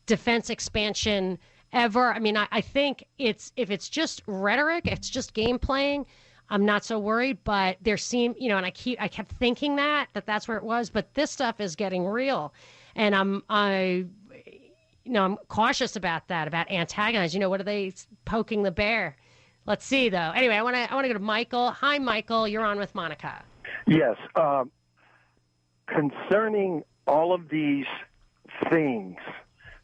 S1: defense expansion ever. I mean, I think if it's just rhetoric, it's just game playing, I'm not so worried. But there seemed, and I kept thinking that's where it was. But this stuff is getting real, and I'm cautious about that, about antagonizing. What are they poking the bear? Let's see, though. Anyway, I want to go to Michael. Hi, Michael. You're on with Monica.
S12: Yes. Concerning all of these things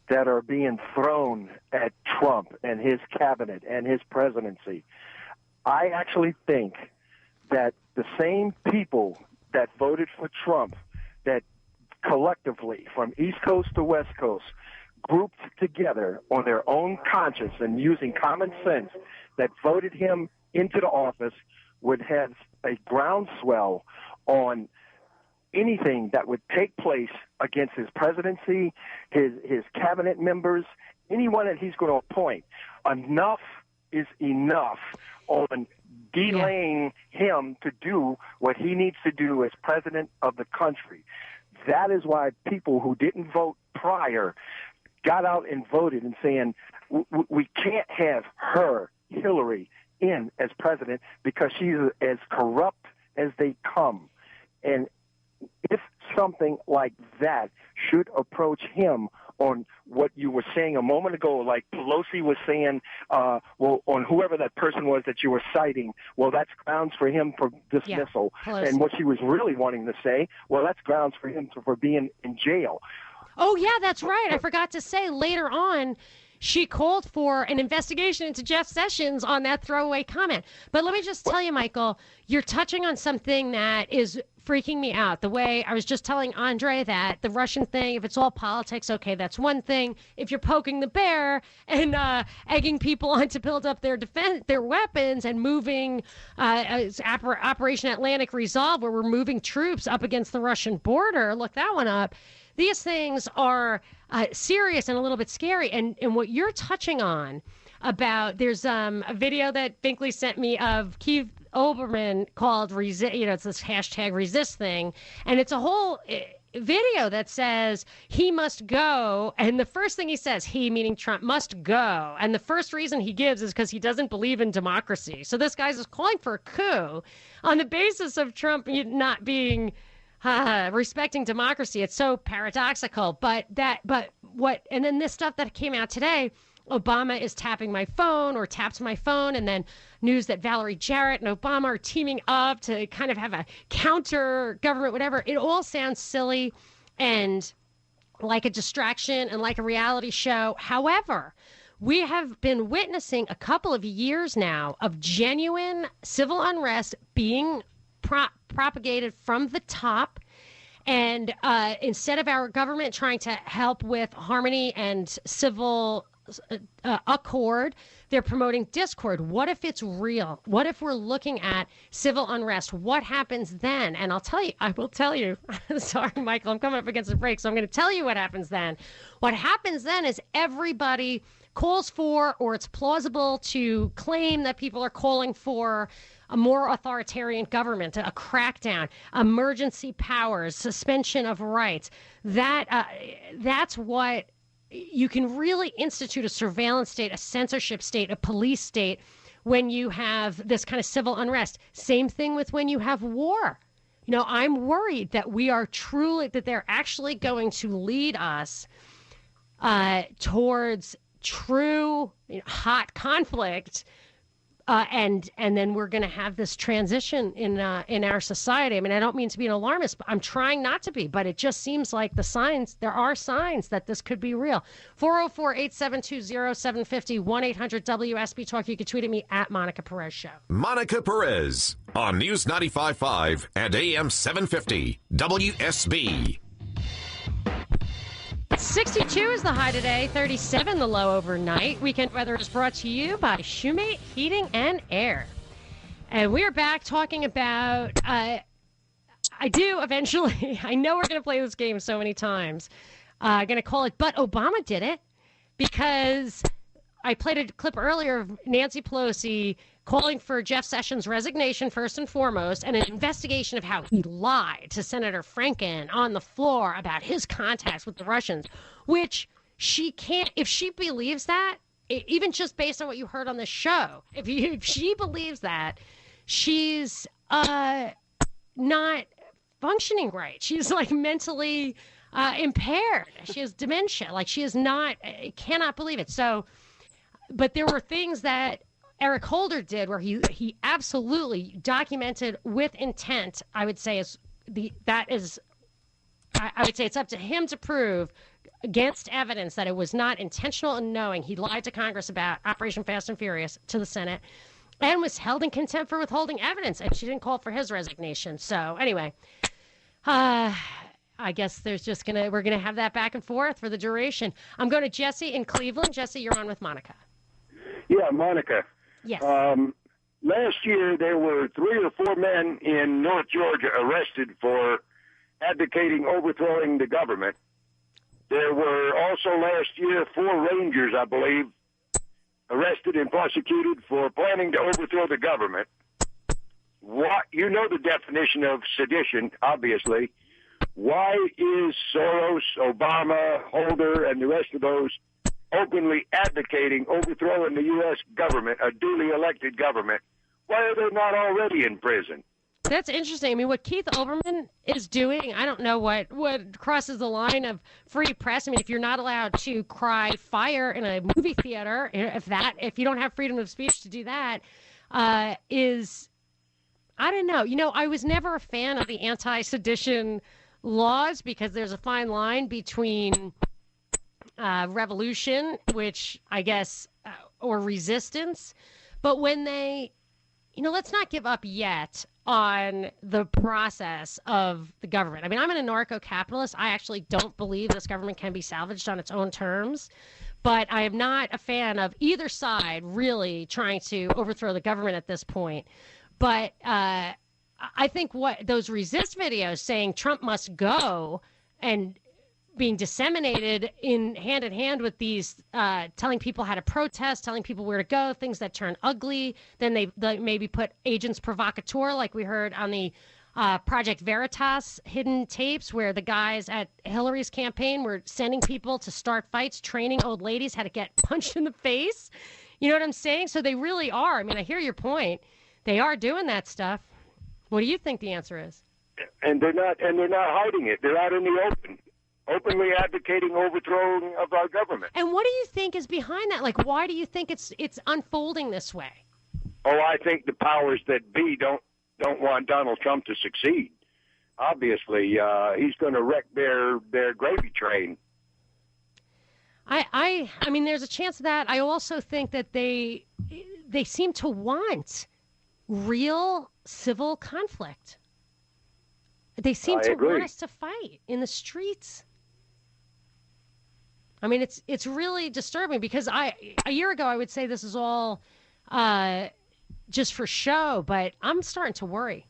S12: that are being thrown at Trump and his cabinet and his presidency, I actually think that the same people that voted for Trump, that collectively from East Coast to West Coast, grouped together on their own conscience and using common sense, that voted him into the office, would have a groundswell on anything that would take place against his presidency, his cabinet members, anyone that he's going to appoint. Enough is enough on delaying him to do what he needs to do as president of the country. That is why people who didn't vote prior got out and voted and saying, we can't have her, Hillary, in as president because she's as corrupt as they come. And if something like that should approach him on what you were saying a moment ago, like Pelosi was saying, on whoever that person was that you were citing, well, that's grounds for him for dismissal.
S1: Yeah,
S12: and what she was really wanting to say, well, that's grounds for him for being in jail.
S1: Oh, yeah, that's right. I forgot to say later on, she called for an investigation into Jeff Sessions on that throwaway comment. But let me just tell you, Michael, you're touching on something that is freaking me out. The way I was just telling Andre that the Russian thing, if it's all politics, okay, that's one thing. If you're poking the bear and egging people on to build up their weapons and moving Operation Atlantic Resolve, where we're moving troops up against the Russian border, look that one up. These things are serious and a little bit scary. And what you're touching on about, there's a video that Binkley sent me of Keith Olbermann called Resist, it's this hashtag resist thing. And it's a whole video that says he must go. And the first thing he says, he meaning Trump, must go. And the first reason he gives is because he doesn't believe in democracy. So this guy's just calling for a coup on the basis of Trump not being respecting democracy. It's so paradoxical. And then this stuff that came out today, Obama is tapping my phone or tapped my phone, and then news that Valerie Jarrett and Obama are teaming up to kind of have a counter government, whatever. It all sounds silly and like a distraction and like a reality show. However, we have been witnessing a couple of years now of genuine civil unrest being propagated from the top. And instead of our government trying to help with harmony and civil accord, they're promoting discord. What if it's real? What if we're looking at civil unrest? What happens then? And I will tell you, sorry, Michael, I'm coming up against the break, so I'm going to tell you what happens then. What happens then is everybody calls for, or it's plausible to claim that people are calling for, a more authoritarian government, a crackdown, emergency powers, suspension of rights. That's what you can really institute: a surveillance state, a censorship state, a police state, when you have this kind of civil unrest. Same thing with when you have war. I'm worried that that they're actually going to lead us towards true hot conflict. And then we're going to have this transition in our society. I mean, I don't mean to be an alarmist, but I'm trying not to be. But it just seems like there are signs that this could be real. 404-872-0750, 1-800-WSB Talk. You can tweet at me at Monica Perez Show.
S3: Monica Perez on News 95.5 and AM 750 WSB.
S1: 62 is the high today, 37 the low overnight. Weekend weather is brought to you by Shoemate Heating and Air. And we are back talking about, I know we're going to play this game so many times. I'm going to call it, but Obama did it, because I played a clip earlier of Nancy Pelosi calling for Jeff Sessions' resignation first and foremost, and an investigation of how he lied to Senator Franken on the floor about his contacts with the Russians, which she can't, if she believes that, even just based on what you heard on the show, if she believes that, she's not functioning right. She's like mentally impaired. She has dementia. Like, she is not, cannot believe it. So, but there were things that Eric Holder did where he absolutely documented with intent. I would say I would say it's up to him to prove against evidence that it was not intentional and knowing. He lied to Congress about Operation Fast and Furious, to the Senate, and was held in contempt for withholding evidence, and she didn't call for his resignation. So anyway, I guess we're gonna have that back and forth for the duration. I'm going to Jesse in Cleveland. Jesse, you're on with Monica.
S13: Yeah, Monica.
S1: Yes.
S13: Last year, there were 3 or 4 men in North Georgia arrested for advocating overthrowing the government. There were also last year 4 Rangers, I believe, arrested and prosecuted for planning to overthrow the government. You know the definition of sedition, obviously. Why is Soros, Obama, Holder, and the rest of those openly advocating overthrowing the U.S. government, a duly elected government? Why are they not already in prison?
S1: That's interesting. I mean, what Keith Olbermann is doing, I don't know what crosses the line of free press. I mean, if you're not allowed to cry fire in a movie theater, if you don't have freedom of speech to do that, I don't know. I was never a fan of the anti-sedition laws, because there's a fine line between revolution, which I guess, or resistance. But when they, let's not give up yet on the process of the government. I mean, I'm an anarcho-capitalist. I actually don't believe this government can be salvaged on its own terms. But I am not a fan of either side really trying to overthrow the government at this point. But I think what those resist videos saying Trump must go and being disseminated in hand with these telling people how to protest, telling people where to go, things that turn ugly. Then they maybe put agents provocateur, like we heard on the Project Veritas hidden tapes, where the guys at Hillary's campaign were sending people to start fights, training old ladies how to get punched in the face. You know what I'm saying? So they really are. I mean, I hear your point. They are doing that stuff. What do you think the answer is?
S13: And they're not hiding it. They're out in the open, openly advocating overthrowing of our government.
S1: And what do you think is behind that? Like, why do you think it's unfolding this way?
S13: Oh, I think the powers that be don't want Donald Trump to succeed. Obviously, he's going to wreck their gravy train.
S1: I mean, there's a chance of that. I also think that they seem to want real civil conflict. They seem to want us to fight in the streets. I mean, it's really disturbing, because a year ago I would say this is all just for show, but I'm starting to worry.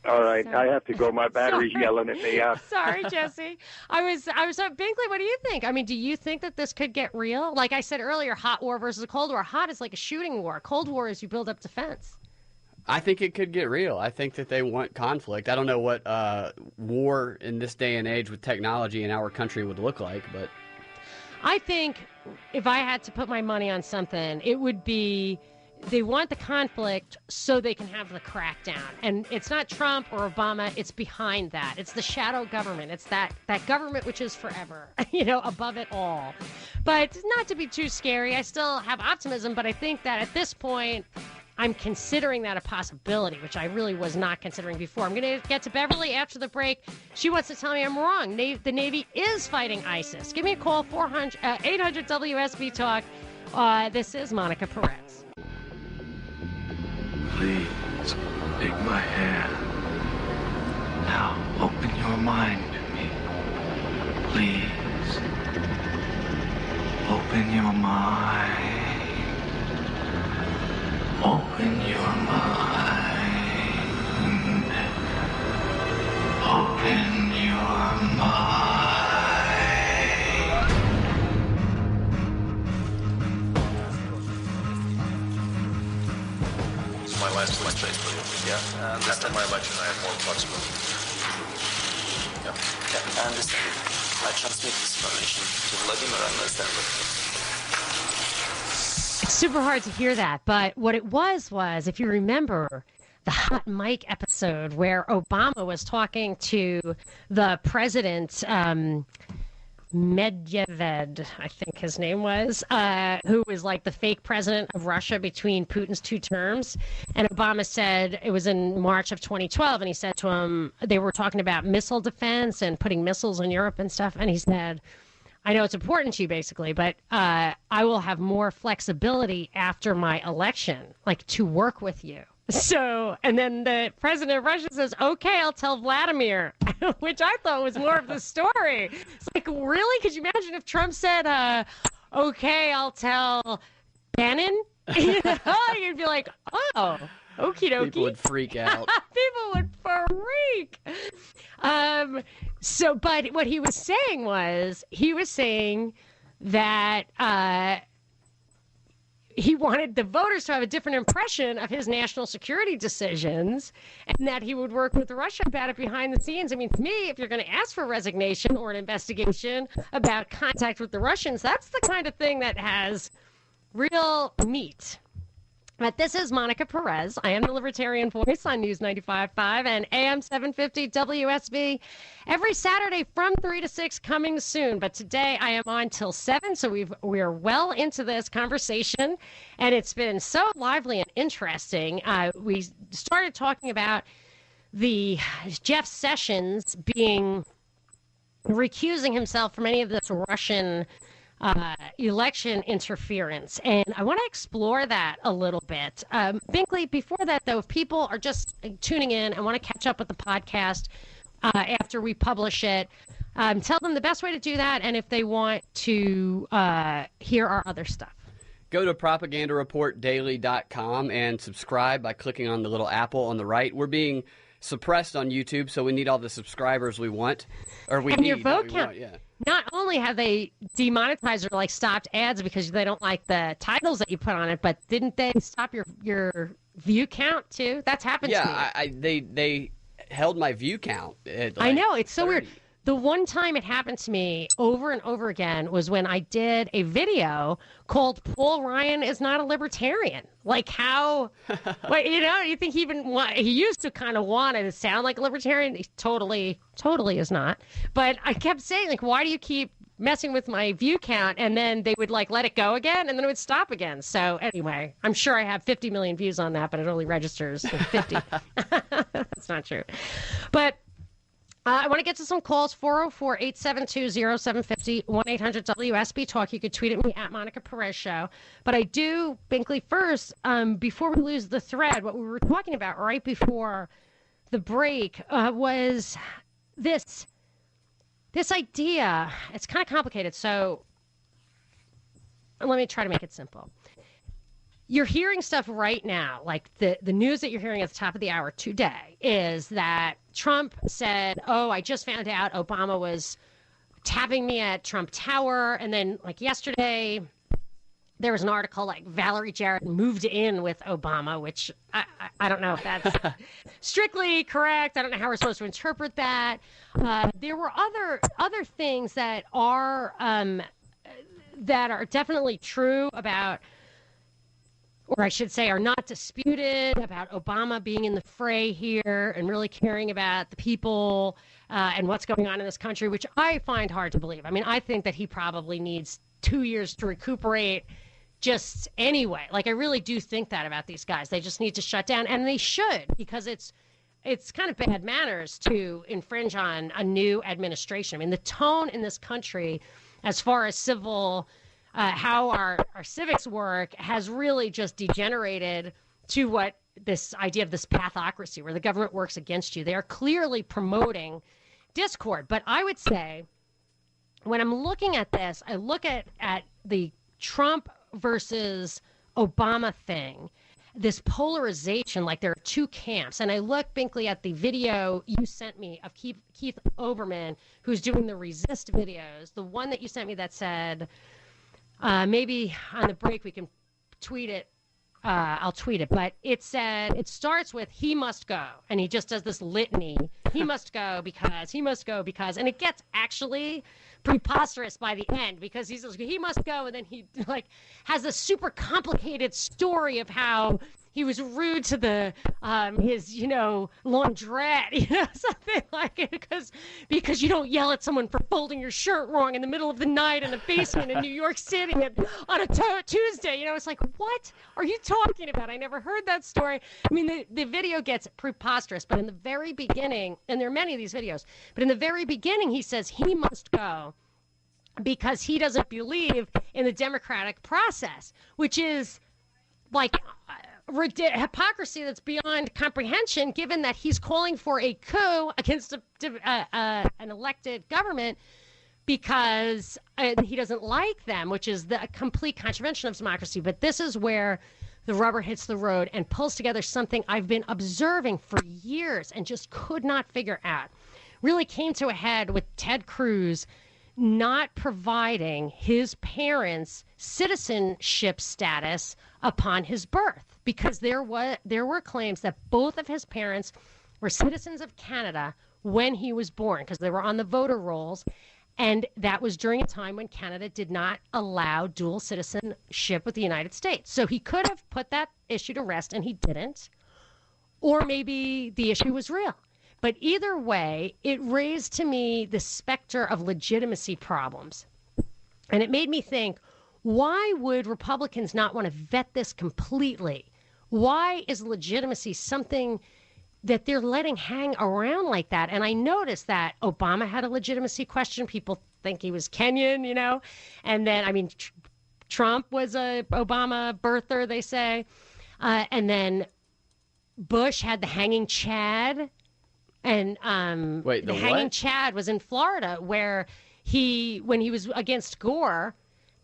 S13: All right, I have to go. My battery's yelling at me.
S1: Sorry, Jesse. I was Binkley, what do you think? I mean, do you think that this could get real? Like I said earlier, hot war versus a cold war. Hot is like a shooting war. Cold war is you build up defense.
S2: I think it could get real. I think that they want conflict. I don't know what war in this day and age with technology in our country would look like, but
S1: I think if I had to put my money on something, it would be they want the conflict so they can have the crackdown. And it's not Trump or Obama. It's behind that. It's the shadow government. It's that government which is forever, above it all. But not to be too scary. I still have optimism, but I think that at this point, I'm considering that a possibility, which I really was not considering before. I'm going to get to Beverly after the break. She wants to tell me I'm wrong. The Navy is fighting ISIS. Give me a call, 800 WSB Talk. This is Monica Perez.
S14: Please take my hand. Now open your mind to me. Please open your mind. Open your mind. Open your mind.
S15: It's my last election. Yeah. After my election, I have more flexibility. Yeah.
S16: Yeah, I understand. I transmit this information to Vladimir and Stanley.
S1: It's super hard to hear that, but what it was, if you remember, the hot mic episode where Obama was talking to the president, Medvedev, I think his name was, who was like the fake president of Russia between Putin's two terms. And Obama said, it was in March of 2012, and he said to him, they were talking about missile defense and putting missiles in Europe and stuff, and he said, I know it's important to you, basically, but I will have more flexibility after my election, like to work with you. So, and then the president of Russia says, okay, I'll tell Vladimir, which I thought was more of the story. It's like, really? Could you imagine if Trump said, okay, I'll tell Bannon? You'd be like, oh, okie dokie.
S2: People would freak out.
S1: People would freak. But what he was saying that he wanted the voters to have a different impression of his national security decisions and that he would work with Russia about it behind the scenes. I mean, to me, if you're going to ask for resignation or an investigation about contact with the Russians, that's the kind of thing that has real meat. But this is Monica Perez. I am the Libertarian Voice on News 95.5 and AM 750 WSB every Saturday from 3 to 6 coming soon. But today I am on till 7, so we are well into this conversation, and it's been so lively and interesting. We started talking about the Jeff Sessions recusing himself from any of this Russian election interference. And I want to explore that a little bit. Binkley, before that, though, if people are just tuning in and want to catch up with the podcast after we publish it, tell them the best way to do that and if they want to hear our other stuff.
S2: Go to propagandareportdaily.com and subscribe by clicking on the little apple on the right. We're being suppressed on YouTube, so we need all the subscribers we want.
S1: And your vote count. Yeah. Not only have they demonetized or stopped ads because they don't like the titles that you put on it, but didn't they stop your view count too? That's happened to me.
S2: Yeah, they held my view count at
S1: I know, it's so
S2: 30.
S1: weird. The one time it happened to me over and over again was when I did a video called Paul Ryan is Not a Libertarian. Like how, you think he used to kind of want to sound like a libertarian. He totally is not. But I kept saying, why do you keep messing with my view count? And then they would let it go again, and then it would stop again. So anyway, I'm sure I have 50 million views on that, but it only registers with 50. That's not true. But I want to get to some calls, 404-872-0750, 1-800-WSB Talk. You could tweet at me at Monica Perez Show. But I do, Binkley, first, before we lose the thread, what we were talking about right before the break was this idea. It's kind of complicated, so let me try to make it simple. You're hearing stuff right now, like the news that you're hearing at the top of the hour today is that Trump said, I just found out Obama was tapping me at Trump Tower. And then yesterday, there was an article Valerie Jarrett moved in with Obama, which I don't know if that's strictly correct. I don't know how we're supposed to interpret that. There were other things that are definitely true about or I should say, are not disputed, about Obama being in the fray here and really caring about the people and what's going on in this country, which I find hard to believe. I mean, I think that he probably needs 2 years to recuperate just anyway. Like, I really do think that about these guys. They just need to shut down, and they should, because it's kind of bad manners to infringe on a new administration. I mean, the tone in this country as far as civil how our civics work has really just degenerated to what this idea of this pathocracy, where the government works against you. They are clearly promoting discord. But I would say, when I'm looking at this, I look at the Trump versus Obama thing, this polarization, like there are two camps. And I look, Binkley, at the video you sent me of Keith Olbermann, who's doing the resist videos, the one that you sent me that said, maybe on the break we can tweet it. I'll tweet it. But it said, it starts with, he must go. And he just does this litany. He must go because, he must go because. And it gets actually preposterous by the end, because he says he must go. And then he has a super complicated story of how he was rude to his laundrette, something like it, because you don't yell at someone for folding your shirt wrong in the middle of the night in a basement in New York City on a Tuesday. It's like, what are you talking about? I never heard that story. I mean, the video gets preposterous, but in the very beginning, and there are many of these videos, but in the very beginning, he says he must go because he doesn't believe in the democratic process, which is like hypocrisy that's beyond comprehension, given that he's calling for a coup against an elected government because he doesn't like them, which is the complete contravention of democracy. But this is where the rubber hits the road and pulls together something I've been observing for years and just could not figure out. Really came to a head with Ted Cruz not providing his parents' citizenship status upon his birth, because there were claims that both of his parents were citizens of Canada when he was born, because they were on the voter rolls, and that was during a time when Canada did not allow dual citizenship with the United States. So he could have put that issue to rest, and he didn't, or maybe the issue was real. But either way, it raised to me the specter of legitimacy problems. And it made me think, why would Republicans not want to vet this completely? Why is legitimacy something that they're letting hang around like that? And I noticed that Obama had a legitimacy question. People think he was Kenyan, And then, Trump was a Obama birther, they say. And then Bush had the hanging Chad. And
S2: Wait,
S1: the hanging Chad was in Florida, where when he was against Gore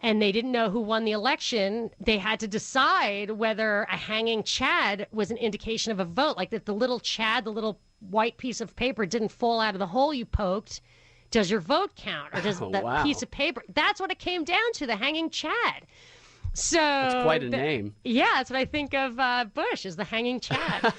S1: and they didn't know who won the election, they had to decide whether a hanging Chad was an indication of a vote. Like that the little Chad, the little white piece of paper didn't fall out of the hole you poked. Does your vote count? Or does that piece of paper? That's what it came down to, the hanging Chad. So
S2: that's quite a name.
S1: Yeah, that's what I think of Bush, is the hanging Chad.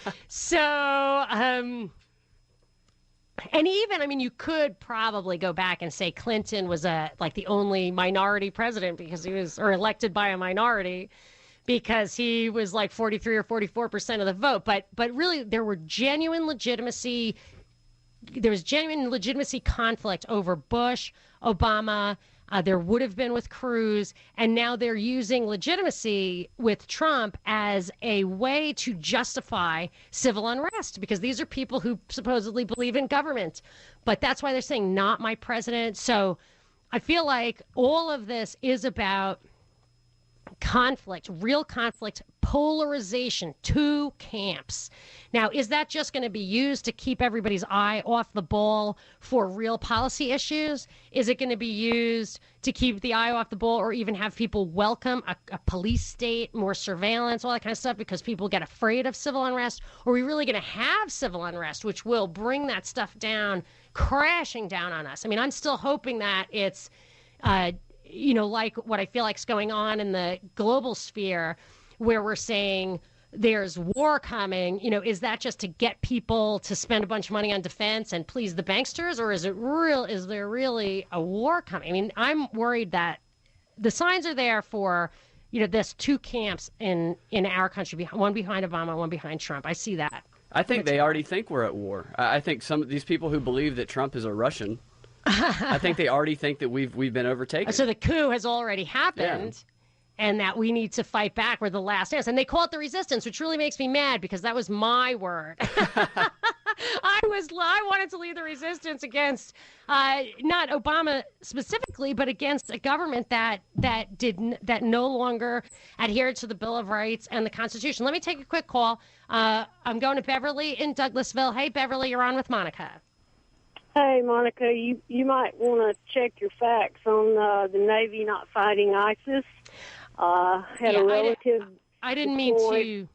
S1: And even, you could probably go back and say Clinton was the only minority president because he was, or elected by a minority, because he was like 43 or 44% of the vote. But really, there was genuine legitimacy conflict over Bush, Obama. There would have been with Cruz, and now they're using legitimacy with Trump as a way to justify civil unrest, because these are people who supposedly believe in government. But that's why they're saying, not my president. So I feel like all of this is about conflict, real conflict, polarization, two camps. Now, is that just going to be used to keep everybody's eye off the ball for real policy issues? Is it going to be used to keep the eye off the ball, or even have people welcome a police state, more surveillance, all that kind of stuff, because people get afraid of civil unrest? Or are we really going to have civil unrest, which will bring that stuff down, crashing down on us? I'm still hoping that it's like what I feel like is going on in the global sphere, where we're saying there's war coming. Is that just to get people to spend a bunch of money on defense and please the banksters, or is there really a war coming? I'm worried that the signs are there for there's two camps in our country, one behind Obama, one behind Trump. I see that.
S2: I think they already think we're at war. I think some of these people who believe that Trump is a Russian, I think they already think that we've been overtaken.
S1: So the coup has already happened, and that we need to fight back. We're the last dance. And they call it the resistance, which really makes me mad because that was my word. I wanted to lead the resistance against not Obama specifically, but against a government that no longer adhered to the Bill of Rights and the Constitution. Let me take a quick call. I'm going to Beverly in Douglasville. Hey, Beverly, you're on with Monica.
S17: Hey, Monica, you might want to check your facts on the Navy not fighting ISIS. Had a relative.
S1: I didn't mean to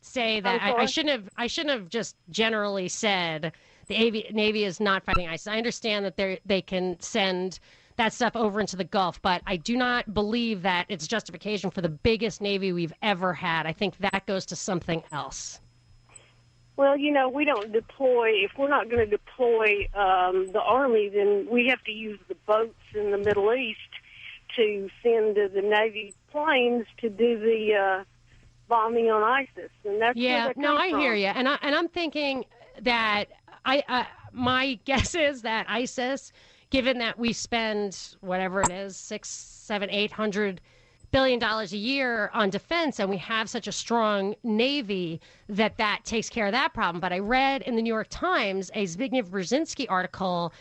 S1: say that. I shouldn't have just generally said the Navy is not fighting ISIS. I understand that they can send that stuff over into the Gulf, but I do not believe that it's justification for the biggest Navy we've ever had. I think that goes to something else.
S17: Well, we don't deploy. If we're not going to deploy the Army, then we have to use the boats in the Middle East to send the Navy planes to do the bombing on ISIS. And that's where
S1: I hear you. And I'm thinking that my guess is that ISIS, given that we spend whatever it is, $600-800 billion a year on defense, and we have such a strong Navy, that takes care of that problem. But I read in the New York Times a Zbigniew Brzezinski article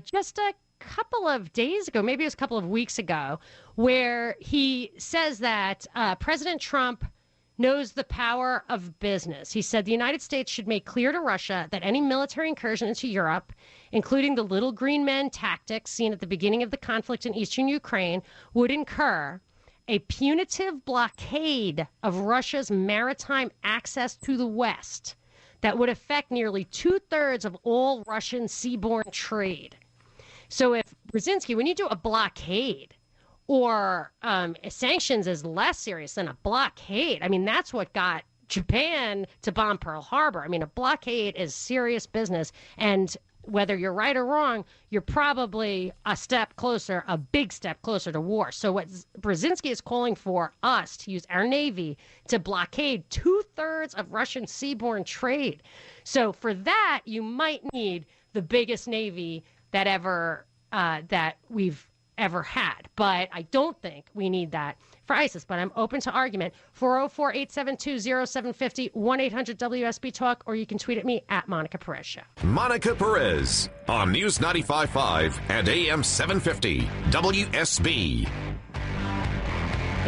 S1: just a couple of days ago, maybe it was a couple of weeks ago, where he says that President Trump knows the power of business. He said the United States should make clear to Russia that any military incursion into Europe, including the little green men tactics seen at the beginning of the conflict in eastern Ukraine, would incur a punitive blockade of Russia's maritime access to the West that would affect nearly 2/3 of all Russian seaborne trade. So if Brzezinski, when you do a blockade, or sanctions is less serious than a blockade. I mean, that's what got Japan to bomb Pearl Harbor. I mean, a blockade is serious business. And whether you're right or wrong, you're probably a big step closer to war. So what Brzezinski is calling for us to use our Navy to blockade 2/3 of Russian seaborne trade. So for that, you might need the biggest Navy that we've ever had. But I don't think we need that for ISIS. But I'm open to argument. 404-872-0750, 1-800-WSB-TALK, or you can tweet at me at Monica Perez Show.
S3: Monica Perez on News 95.5 and AM 750 WSB.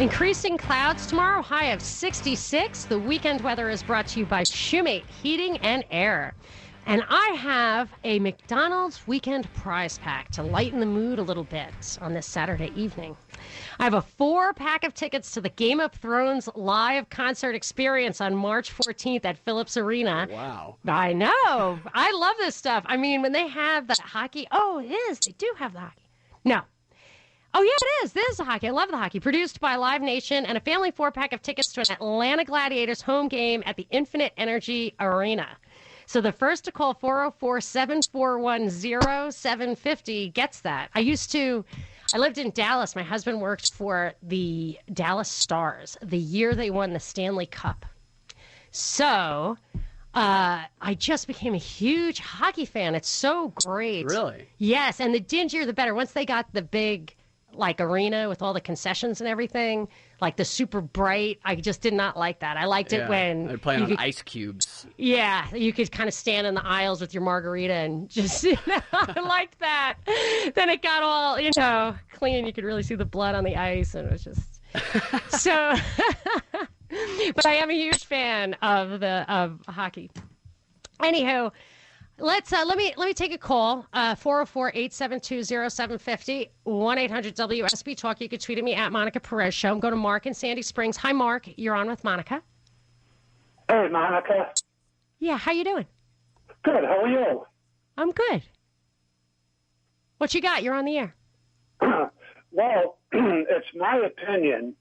S1: Increasing clouds tomorrow, high of 66. The weekend weather is brought to you by Shoemate Heating and Air. And I have a McDonald's weekend prize pack to lighten the mood a little bit on this Saturday evening. I have a 4-pack of tickets to the Game of Thrones live concert experience on March 14th at Phillips Arena.
S2: Wow.
S1: I know. I love this stuff. I mean, when they have the hockey. Oh, it is. They do have the hockey. No. Oh, yeah, it is. This is the hockey. I love the hockey. Produced by Live Nation, and a family 4-pack of tickets to an Atlanta Gladiators home game at the Infinite Energy Arena. So the first to call 404-741-0750 gets that. I lived in Dallas. My husband worked for the Dallas Stars the year they won the Stanley Cup. So I just became a huge hockey fan. It's so great.
S2: Really?
S1: Yes, and the dingier the better. Once they got the big arena with all the concessions and everything, like the super bright, I just did not like that. I liked it when
S2: they're playing on ice cubes.
S1: Yeah, you could kind of stand in the aisles with your margarita and just, I liked that. Then it got all, clean. You could really see the blood on the ice, and it was just so. But I am a huge fan of hockey. Anywho. Let me take a call. 404-872-0750, 1-800-WSB-TALK. You can tweet at me at Monica Perez Show. I'm going to Mark in Sandy Springs. Hi, Mark. You're on with Monica.
S18: Hey, Monica.
S1: Yeah, how you doing?
S18: Good. How are you?
S1: I'm good. What you got? You're on the air.
S18: Well, it's my opinion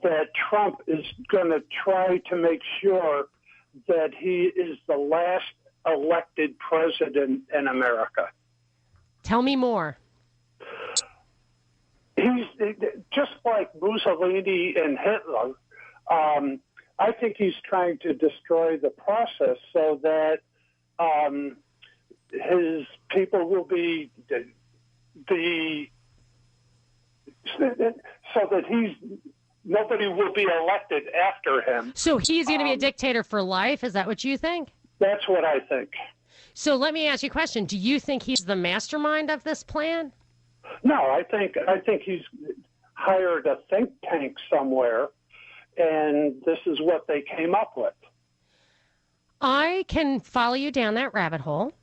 S18: that Trump is going to try to make sure that he is the last elected president in America.
S1: Tell me more.
S18: He's just like Mussolini and Hitler, I think he's trying to destroy the process so that his people will be so that nobody will be elected after him.
S1: So he's going to be a dictator for life? Is that what you think?
S18: That's what I think.
S1: So let me ask you a question. Do you think he's the mastermind of this plan?
S18: No, I think he's hired a think tank somewhere, and this is what they came up with.
S1: I can follow you down that rabbit hole,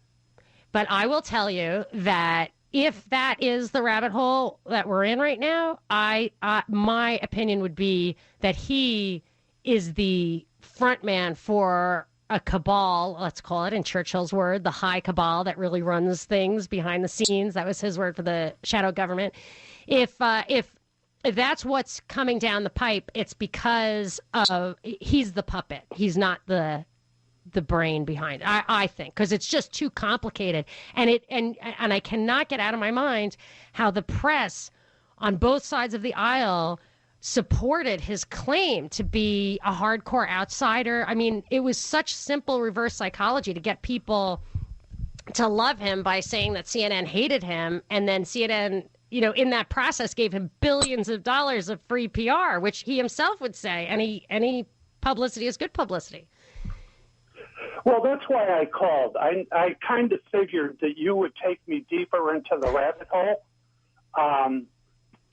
S1: but I will tell you that if that is the rabbit hole that we're in right now, my opinion would be that he is the front man for a cabal, let's call it, in Churchill's word, the high cabal that really runs things behind the scenes. That was his word for the shadow government. If that's what's coming down the pipe, it's because he's the puppet. He's not the brain behind it, I think, because it's just too complicated. And I cannot get out of my mind how the press on both sides of the aisle supported his claim to be a hardcore outsider. I mean, it was such simple reverse psychology to get people to love him by saying that CNN hated him, and then CNN, in that process gave him billions of dollars of free PR, which he himself would say any publicity is good publicity.
S18: Well, that's why I called. I kind of figured that you would take me deeper into the rabbit hole.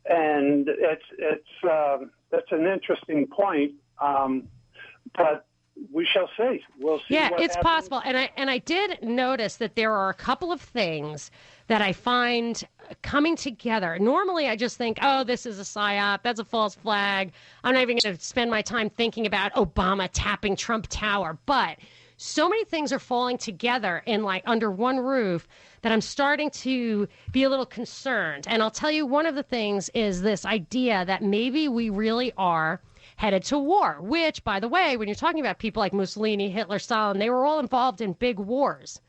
S18: And it's an interesting point, but we shall see. We'll see.
S1: Yeah,
S18: what
S1: it's
S18: happens.
S1: possible. And I did notice that there are a couple of things that I find coming together. Normally, I just think, oh, this is a psyop. That's a false flag. I'm not even going to spend my time thinking about Obama tapping Trump Tower. But so many things are falling together in under one roof that I'm starting to be a little concerned. And I'll tell you, one of the things is this idea that maybe we really are headed to war, which, by the way, when you're talking about people like Mussolini, Hitler, Stalin, they were all involved in big wars.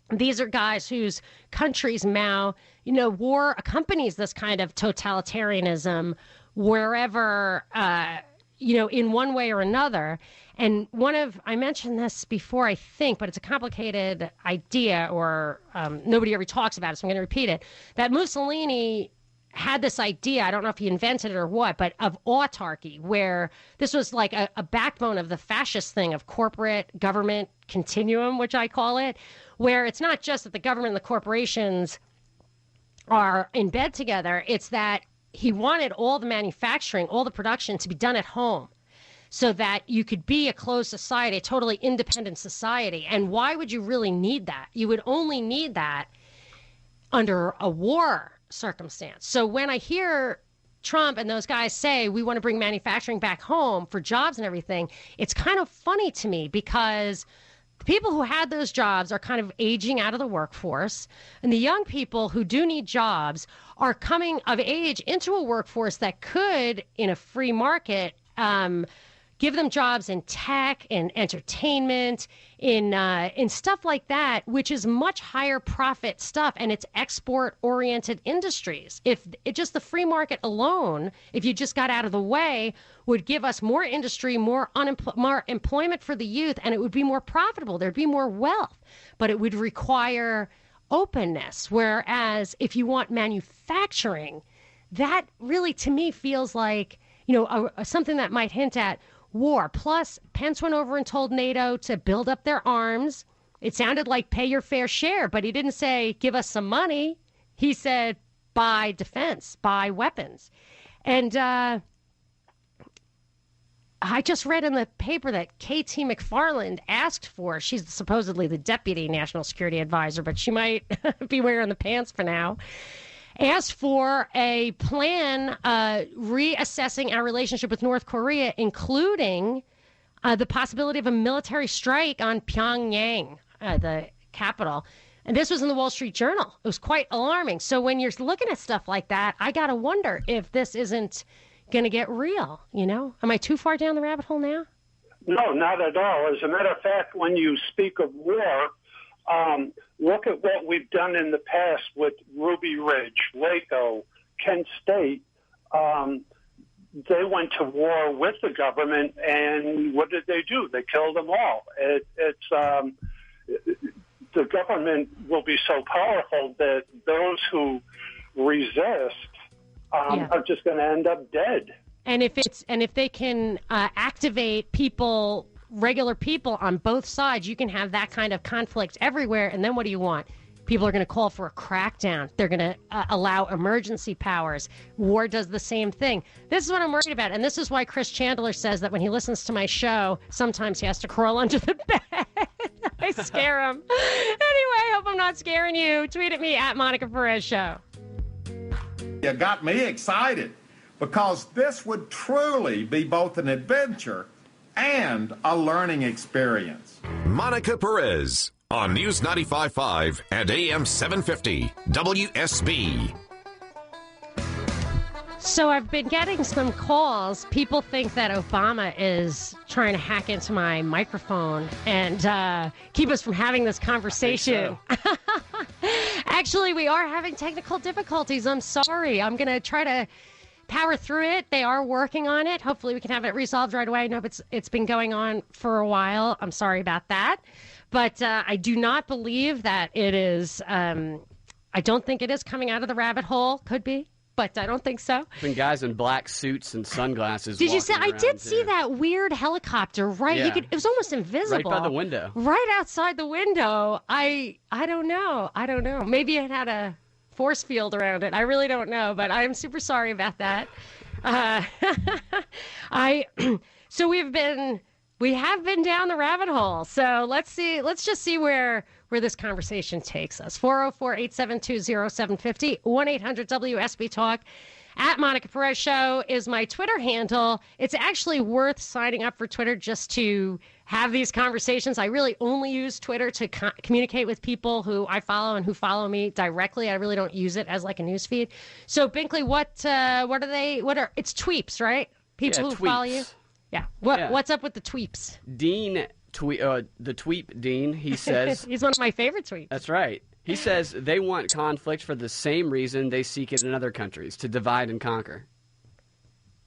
S1: These are guys whose countries war accompanies this kind of totalitarianism wherever, in one way or another. And I mentioned this before, I think, but it's a complicated idea, or nobody ever talks about it, so I'm going to repeat it, that Mussolini had this idea, I don't know if he invented it or what, but of autarchy, where this was like a backbone of the fascist thing of corporate government continuum, which I call it, where it's not just that the government and the corporations are in bed together, it's that he wanted all the manufacturing, all the production to be done at home, so that you could be a closed society, a totally independent society. And why would you really need that? You would only need that under a war circumstance. So when I hear Trump and those guys say we want to bring manufacturing back home for jobs and everything, it's kind of funny to me because the people who had those jobs are kind of aging out of the workforce, and the young people who do need jobs are coming of age into a workforce that could, in a free market, give them jobs in tech, in entertainment, in stuff like that, which is much higher profit stuff, and it's export-oriented industries. If just the free market alone, if you just got out of the way, would give us more industry, more employment for the youth, and it would be more profitable. There'd be more wealth, but it would require openness. Whereas if you want manufacturing, that really, to me, feels like something that might hint at war. Plus, Pence went over and told NATO to build up their arms. It sounded like pay your fair share, but he didn't say give us some money. He said buy defense, buy weapons. And I just read in the paper that KT McFarland asked for, she's supposedly the deputy national security advisor, but she might be wearing the pants for now, asked for a plan reassessing our relationship with North Korea, including the possibility of a military strike on Pyongyang, the capital. And this was in the Wall Street Journal. It was quite alarming. So when you're looking at stuff like that, I got to wonder if this isn't going to get real, Am I too far down the rabbit hole now?
S18: No, not at all. As a matter of fact, when you speak of war, look at what we've done in the past with Ruby Ridge, Waco, Kent State. they went to war with the government, and what did they do? They killed them all. The government will be so powerful that those who resist are just going to end up dead.
S1: And if they can activate people, regular people on both sides, you can have that kind of conflict everywhere. And then what do you want? People are going to call for a crackdown. They're going to allow emergency powers. War does the same thing. This is what I'm worried about. And this is why Chris Chandler says that when he listens to my show, sometimes he has to crawl under the bed. I scare him. Anyway, hope I'm not scaring you. Tweet at me at Monica Perez Show.
S19: You got me excited because this would truly be both an adventure and a learning experience.
S3: Monica Perez on News 95.5 and AM 750 WSB.
S1: So I've been getting some calls. People think that Obama is trying to hack into my microphone and keep us from having this conversation. So. Actually, we are having technical difficulties. I'm sorry. I'm going to try to power through it. They are working on it. Hopefully we can have it resolved right away. I know it's been going on for a while. I'm sorry about that. But I do not believe that it is, I don't think it is coming out of the rabbit hole. Could be, but I don't think so.
S2: Been guys in black suits and sunglasses.
S1: Did you see? I did see
S2: too.
S1: that weird helicopter, right?
S2: Yeah.
S1: It was almost invisible.
S2: Right by the window.
S1: Right outside the window. I don't know. Maybe it had a force field around it. I really don't know, but I'm super sorry about that. So we have been down the rabbit hole. So let's just see where this conversation takes us. 404-872-0750, 1-800-WSB Talk. At Monica Perez Show is my Twitter handle. It's actually worth signing up for Twitter just to have these conversations. I really only use Twitter to communicate with people who I follow and who follow me directly. I really don't use it as like a news feed. So Binkley, it's tweeps, right? People who
S2: tweeps.
S1: Follow you? Yeah. What's up with the tweeps?
S2: Dean, the tweep Dean, he says.
S1: He's one of my favorite tweets.
S2: That's right. He says they want conflict for the same reason they seek it in other countries, to divide and conquer.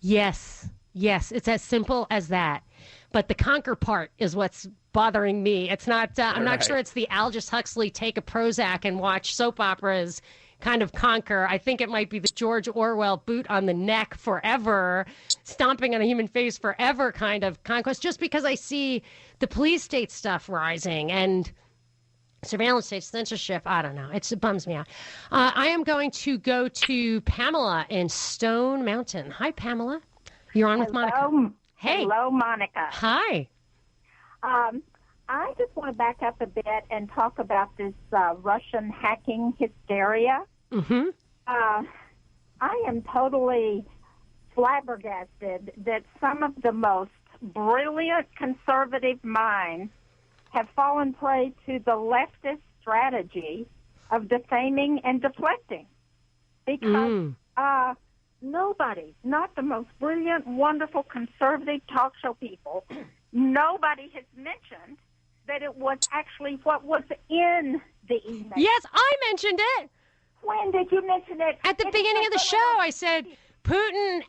S1: Yes, it's as simple as that. But the conquer part is what's bothering me. It's not, I'm not sure it's the Aldous Huxley take a Prozac and watch soap operas kind of conquer. I think it might be the George Orwell boot on the neck forever, stomping on a human face forever kind of conquest, just because I see the police state stuff rising and surveillance state censorship. I don't know. It bums me out. I am going to go to Pamela in Stone Mountain. Hi, Pamela. You're on with Monica.
S20: Hey. Hello, Monica.
S1: Hi.
S20: I just want to back up a bit and talk about this Russian hacking hysteria.
S1: Mm-hmm.
S20: I am totally flabbergasted that some of the most brilliant conservative minds have fallen prey to the leftist strategy of defaming and deflecting. Because nobody, not the most brilliant, wonderful conservative talk show people, nobody has mentioned that it was actually what was in the email.
S1: Yes, I mentioned it.
S20: When did you mention it?
S1: At the beginning of the show, I said Putin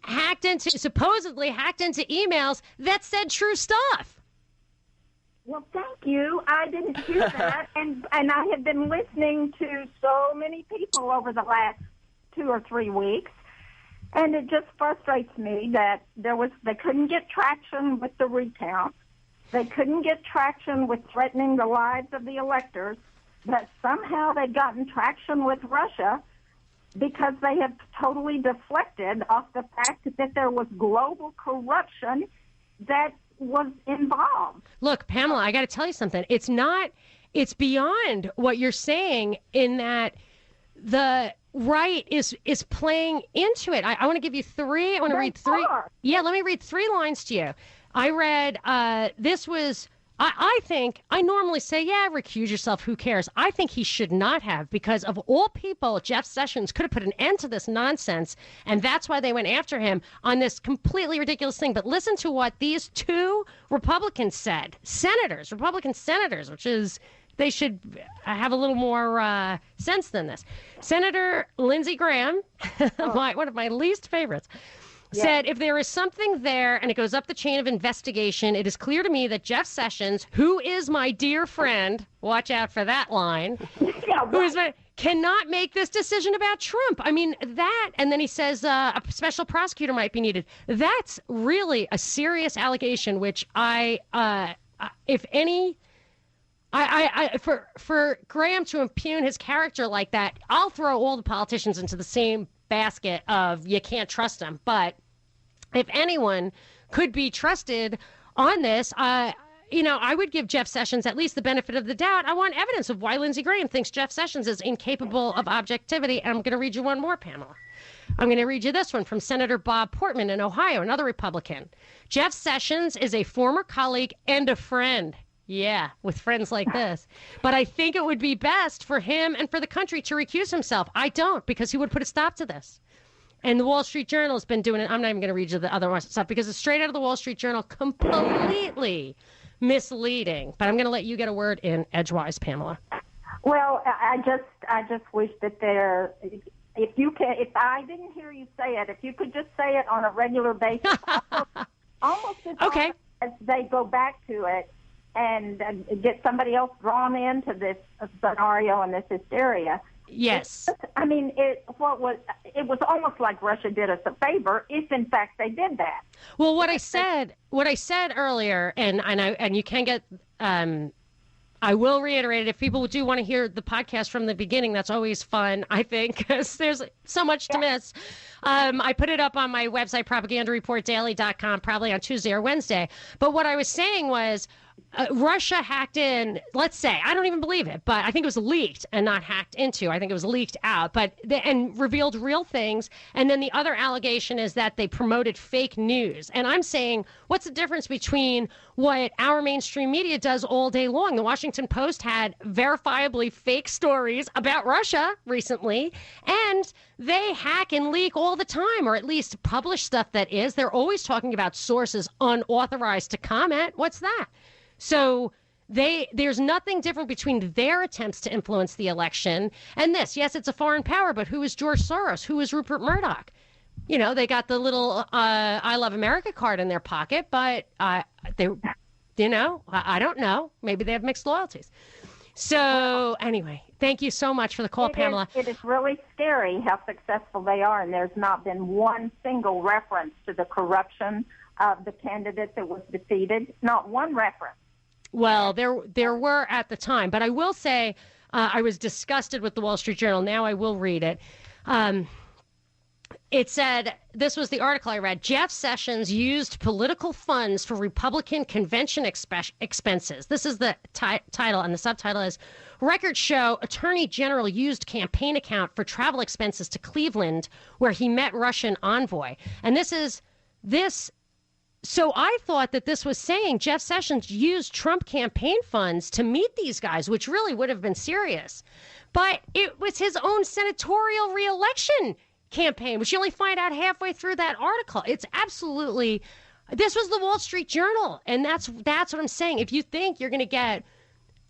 S1: supposedly hacked into emails that said true stuff.
S20: Well, thank you. I didn't hear that, and I have been listening to so many people over the last 2 or 3 weeks, and it just frustrates me that they couldn't get traction with the recount. They couldn't get traction with threatening the lives of the electors, but somehow they've gotten traction with Russia because they have totally deflected off the fact that there was global corruption that was involved.
S1: Look, Pamela, I got to tell you something. It's beyond what you're saying in that the right is playing into it. I want to give you 3. I want to read 3. Yeah, let me read 3 lines to you. I read, this was, I think, I normally say, yeah, recuse yourself, who cares? I think he should not have, because of all people, Jeff Sessions could have put an end to this nonsense, and that's why they went after him on this completely ridiculous thing. But listen to what these 2 Republicans said, Republican senators, which is they should have a little more sense than this. Senator Lindsey Graham, one of my least favorites, said, if there is something there and it goes up the chain of investigation, it is clear to me that Jeff Sessions, who is my dear friend, watch out for that line, cannot make this decision about Trump. I mean, that, and then he says a special prosecutor might be needed. That's really a serious allegation, which for Graham to impugn his character like that, I'll throw all the politicians into the same basket of you can't trust them. But if anyone could be trusted on this, I would give Jeff Sessions at least the benefit of the doubt. I want evidence of why Lindsey Graham thinks Jeff Sessions is incapable of objectivity. And I'm going to read you one more, Pamela. I'm going to read you this one from Senator Bob Portman in Ohio, another Republican. Jeff Sessions is a former colleague and a friend. Yeah, with friends like this. But I think it would be best for him and for the country to recuse himself. I don't, because he would put a stop to this. And the Wall Street Journal has been doing it. I'm not even going to read you the other stuff because it's straight out of the Wall Street Journal, completely misleading. But I'm going to let you get a word in edgewise, Pamela.
S20: Well, I just wish that if I didn't hear you say it, if you could just say it on a regular basis, almost as often as they go back to it and get somebody else drawn into this scenario and this hysteria.
S1: Yes.
S20: I mean, it was almost like Russia did us a favor if, in fact, they did that.
S1: Well, what I said earlier, and you can get, I will reiterate it. If people do want to hear the podcast from the beginning, that's always fun, I think, because there's so much to miss. I put it up on my website, propagandareportdaily.com, probably on Tuesday or Wednesday. But what I was saying was, Russia hacked in, let's say, I don't even believe it, but I think it was leaked and not hacked into. I think it was leaked out, and revealed real things. And then the other allegation is that they promoted fake news. And I'm saying, what's the difference between what our mainstream media does all day long? The Washington Post had verifiably fake stories about Russia recently, and they hack and leak all the time, or at least publish stuff that is. They're always talking about sources unauthorized to comment. What's that? So there's nothing different between their attempts to influence the election and this. Yes, it's a foreign power, but who is George Soros? Who is Rupert Murdoch? You know, they got the little I Love America card in their pocket, but I don't know. Maybe they have mixed loyalties. So anyway, thank you so much for the call, Pamela.
S20: It is really scary how successful they are, and there's not been one single reference to the corruption of the candidate that was defeated. Not one reference.
S1: Well, there were at the time, but I will say I was disgusted with the Wall Street Journal. Now I will read it. It said, this was the article I read, Jeff Sessions used political funds for Republican convention expenses. This is the title, and the subtitle is, Records show Attorney General used campaign account for travel expenses to Cleveland, where he met Russian envoy. And so I thought that this was saying Jeff Sessions used Trump campaign funds to meet these guys, which really would have been serious. But it was his own senatorial reelection campaign, which you only find out halfway through that article. It's absolutely, this was the Wall Street Journal. And that's what I'm saying. If you think you're going to get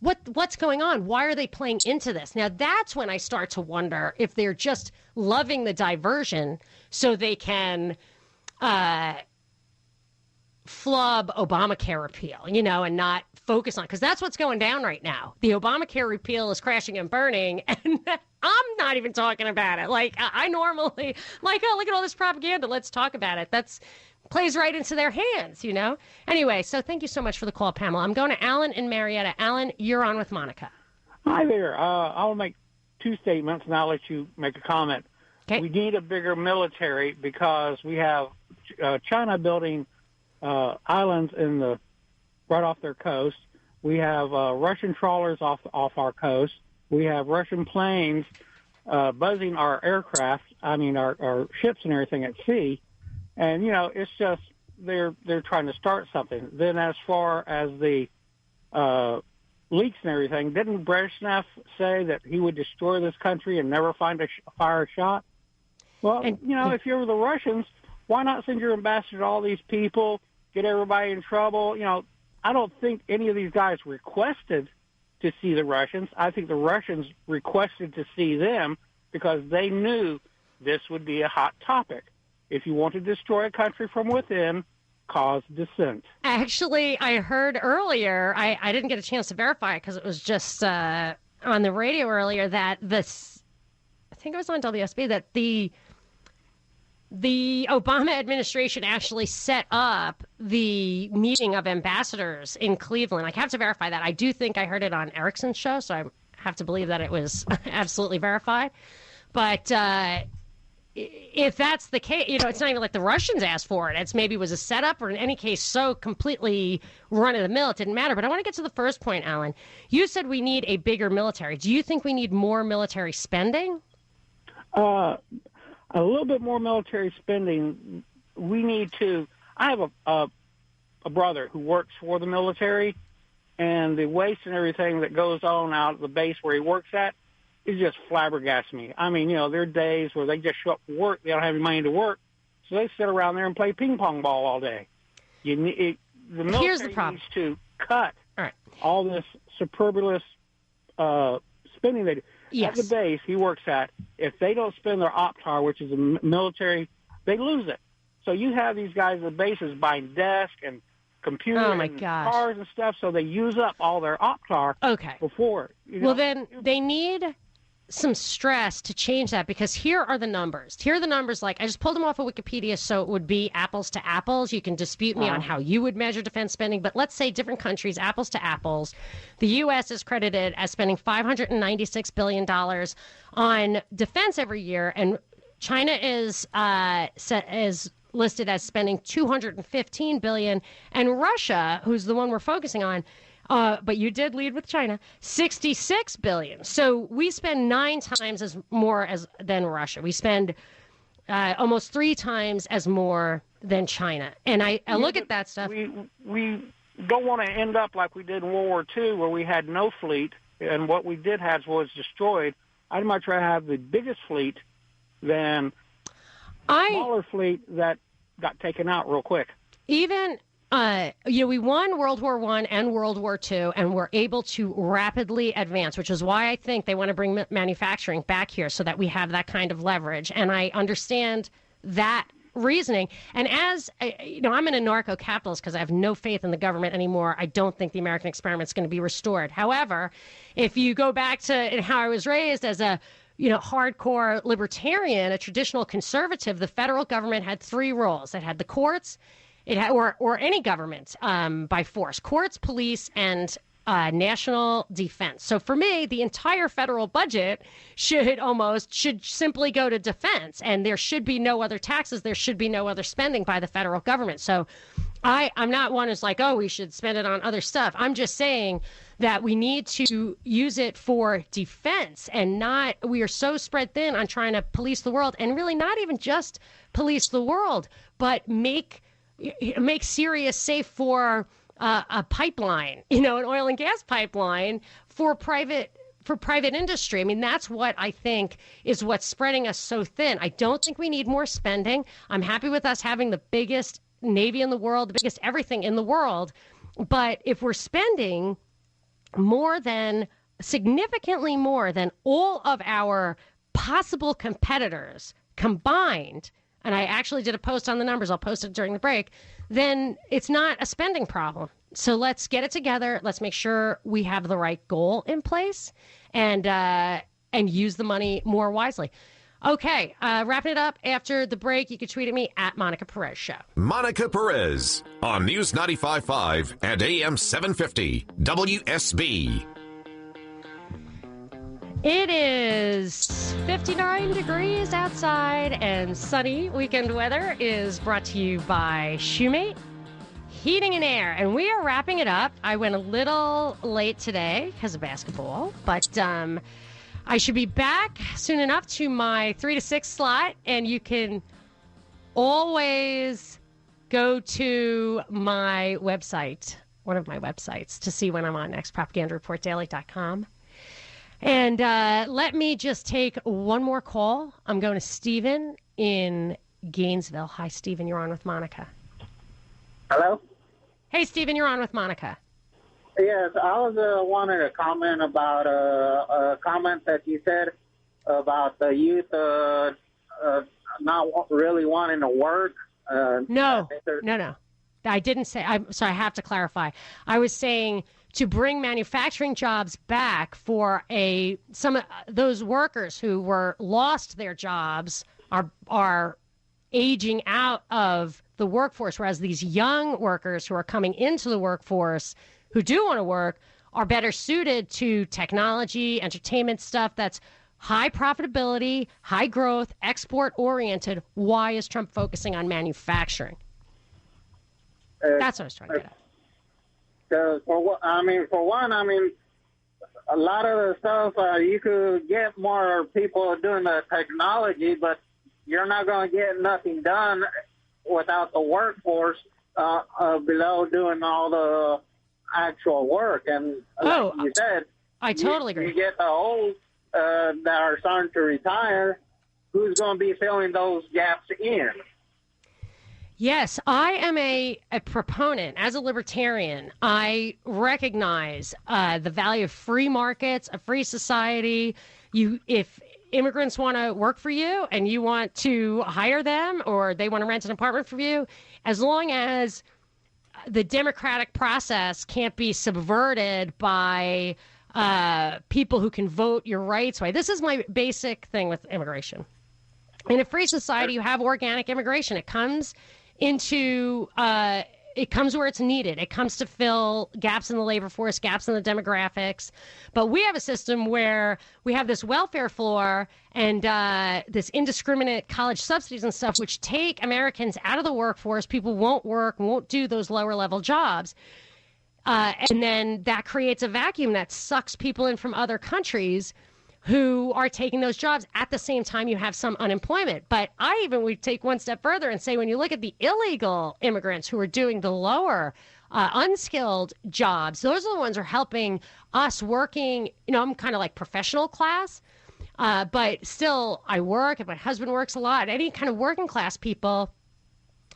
S1: what's going on, why are they playing into this? Now, that's when I start to wonder if they're just loving the diversion so they can flub Obamacare repeal, and not focus on, because that's what's going down right now. The Obamacare repeal is crashing and burning, and I'm not even talking about it. Like, I normally, oh, look at all this propaganda, let's talk about it. That's plays right into their hands, Anyway, so thank you so much for the call, Pamela. I'm going to Alan in Marietta. Alan, you're on with Monica.
S21: Hi there. I'll make two statements, and I'll let you make a comment. Okay. We need a bigger military because we have China building islands right off their coast. We have Russian trawlers off our coast. We have Russian planes buzzing our aircraft. Our ships and everything at sea. And it's just they're trying to start something. Then, as far as the leaks and everything, didn't Brezhnev say that he would destroy this country and never fire a shot? Well, if you're the Russians, why not send your ambassador to all these people? Get everybody in trouble. I don't think any of these guys requested to see the Russians. I think the Russians requested to see them because they knew this would be a hot topic. If you want to destroy a country from within, cause dissent.
S1: Actually, I heard earlier, I didn't get a chance to verify it because it was just on the radio earlier, that I think it was on WSB, that the Obama administration actually set up the meeting of ambassadors in Cleveland. I have to verify that. I do think I heard it on Erickson's show, so I have to believe that it was absolutely verified. But if that's the case, it's not even like the Russians asked for it. It's maybe was a setup, or in any case, so completely run-of-the-mill, it didn't matter. But I want to get to the first point, Alan. You said we need a bigger military. Do you think we need more military spending?
S21: A little bit more military spending. We need to. I have a brother who works for the military, and the waste and everything that goes on out at the base where he works at is just flabbergasting me. I mean, there are days where they just show up for work, they don't have any money to work, so they sit around there and play ping pong ball all day. The military
S1: Here's the problem.
S21: Needs to cut
S1: all, right.
S21: all this superfluous spending they do.
S1: Yes.
S21: At the base he works at, if they don't spend their OPTAR, which is a military, they lose it. So you have these guys at the bases buying desks and computers and cars and stuff, so they use up all their OPTAR before.
S1: Then they need some stress to change that, because here are the numbers. Here are the numbers, like I just pulled them off of Wikipedia, so it would be apples to apples. You can dispute me on how you would measure defense spending, but let's say different countries, apples to apples. The U.S. is credited as spending $596 billion on defense every year, and China is listed as spending $215 billion, and Russia, who's the one we're focusing on, but you did lead with China, $66 billion. So we spend 9 times more than Russia. We spend almost 3 times as more than China. And I look at that stuff.
S21: We don't want to end up like we did in World War II, where we had no fleet, and what we did have was destroyed. I'd much rather have the biggest fleet than a smaller fleet that got taken out real quick.
S1: Even we won World War I and World War II, and we're able to rapidly advance, which is why I think they want to bring manufacturing back here so that we have that kind of leverage. And I understand that reasoning. And as I'm an anarcho-capitalist because I have no faith in the government anymore. I don't think the American experiment is going to be restored. However, if you go back to how I was raised as a hardcore libertarian, a traditional conservative, the federal government had 3 roles. It had the courts, or any government by force: courts, police, and national defense. So for me, the entire federal budget should simply go to defense, and there should be no other taxes. There should be no other spending by the federal government. So I'm not one who's like, we should spend it on other stuff. I'm just saying that we need to use it for defense, and we are so spread thin on trying to police the world, and really not even just police the world, but make Syria safe for a pipeline, an oil and gas pipeline for private industry. I mean, that's what I think is what's spreading us so thin. I don't think we need more spending. I'm happy with us having the biggest Navy in the world, the biggest everything in the world. But if we're spending significantly more than all of our possible competitors combined, and I actually did a post on the numbers, I'll post it during the break, then it's not a spending problem. So let's get it together. Let's make sure we have the right goal in place and use the money more wisely. Okay, wrapping it up after the break. You can tweet at me at Monica Perez Show.
S3: Monica Perez on News 95.5 and AM 750 WSB.
S1: It is 59 degrees outside, and sunny. Weekend weather is brought to you by Shoemate Heating and Air. And we are wrapping it up. I went a little late today because of basketball, but I should be back soon enough to my 3 to 6 slot, and you can always go to my website, one of my websites, to see when I'm on next, propagandareportdaily.com. And let me just take one more call. I'm going to Stephen in Gainesville. Hi, Stephen. You're on with Monica.
S4: Hello?
S1: Hey, Stephen. You're on with Monica.
S4: Yes, I was wanting to comment about a comment that you said about the youth not really wanting to work.
S1: No. I didn't say. I'm sorry. I have to clarify. I was saying to bring manufacturing jobs back for some of those workers who were lost their jobs are aging out of the workforce, whereas these young workers who are coming into the workforce who do want to work are better suited to technology, entertainment stuff that's high profitability, high growth, export oriented. Why is Trump focusing on manufacturing? That's what I was trying to get at.
S4: For one, a lot of the stuff you could get more people doing the technology, but you're not going to get nothing done without the workforce below doing all the actual work. And like you said,
S1: I totally agree.
S4: You get the old that are starting to retire. Who's going to be filling those gaps in?
S1: Yes, I am a proponent. As a libertarian, I recognize the value of free markets, a free society. If immigrants want to work for you and you want to hire them or they want to rent an apartment for you, as long as the democratic process can't be subverted by people who can vote your rights away. This is my basic thing with immigration. In a free society, you have organic immigration. It comes where it's needed. It comes to fill gaps in the labor force, gaps in the demographics. But we have a system where we have this welfare floor and this indiscriminate college subsidies and stuff, which take Americans out of the workforce. People won't work, won't do those lower level jobs. And then that creates a vacuum that sucks people in from other countries who are taking those jobs. At the same time, you have some unemployment. But I even would take one step further and say when you look at the illegal immigrants who are doing the lower unskilled jobs, those are the ones who are helping us working. I'm kind of like professional class, but still I work and my husband works a lot. Any kind of working class people,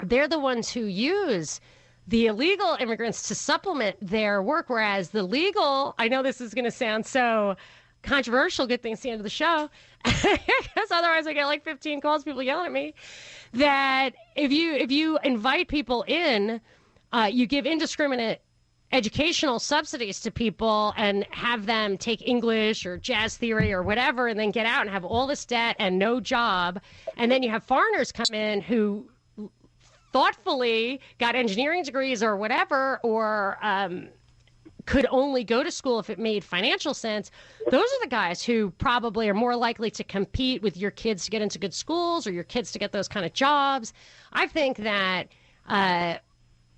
S1: they're the ones who use the illegal immigrants to supplement their work, whereas the legal, I know this is going to sound so controversial, good things at the end of the show, because otherwise I get like 15 calls, people yelling at me, that if you invite people in, you give indiscriminate educational subsidies to people and have them take English or jazz theory or whatever and then get out and have all this debt and no job, and then you have foreigners come in who thoughtfully got engineering degrees or whatever, or could only go to school if it made financial sense. Those are the guys who probably are more likely to compete with your kids to get into good schools or your kids to get those kind of jobs. I think that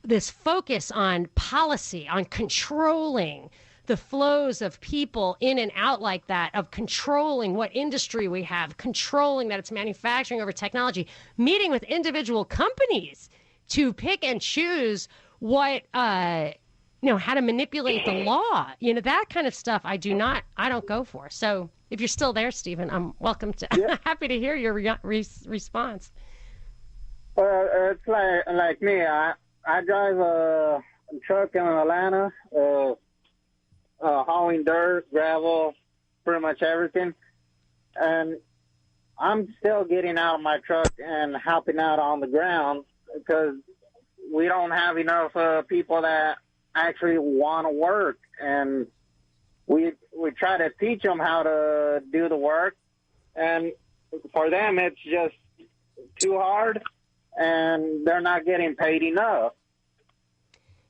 S1: this focus on policy, on controlling the flows of people in and out like that, of controlling what industry we have, controlling that it's manufacturing over technology, meeting with individual companies to pick and choose what how to manipulate the law, that kind of stuff I don't go for. So if you're still there, Stephen, I'm welcome to, happy to hear your response.
S4: Well, it's like me. I drive a truck in Atlanta, hauling dirt, gravel, pretty much everything. And I'm still getting out of my truck and helping out on the ground because we don't have enough people that actually want to work, and we try to teach them how to do the work, and for them it's just too hard and they're not getting paid enough.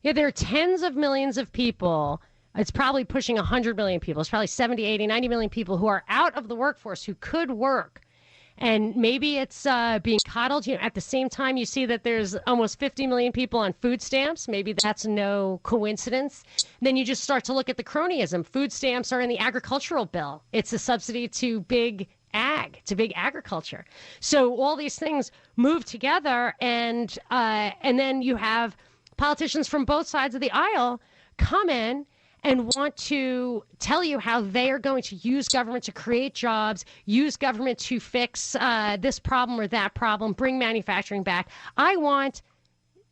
S1: Yeah, there are tens of millions of people. It's probably pushing 100 million people. It's probably 70, 80, 90 million people who are out of the workforce who could work. And maybe it's being coddled. At the same time, you see that there's almost 50 million people on food stamps. Maybe that's no coincidence. Then you just start to look at the cronyism. Food stamps are in the agricultural bill. It's a subsidy to big ag, to big agriculture. So all these things move together, and then you have politicians from both sides of the aisle come in and want to tell you how they are going to use government to create jobs, use government to fix this problem or that problem, bring manufacturing back. I want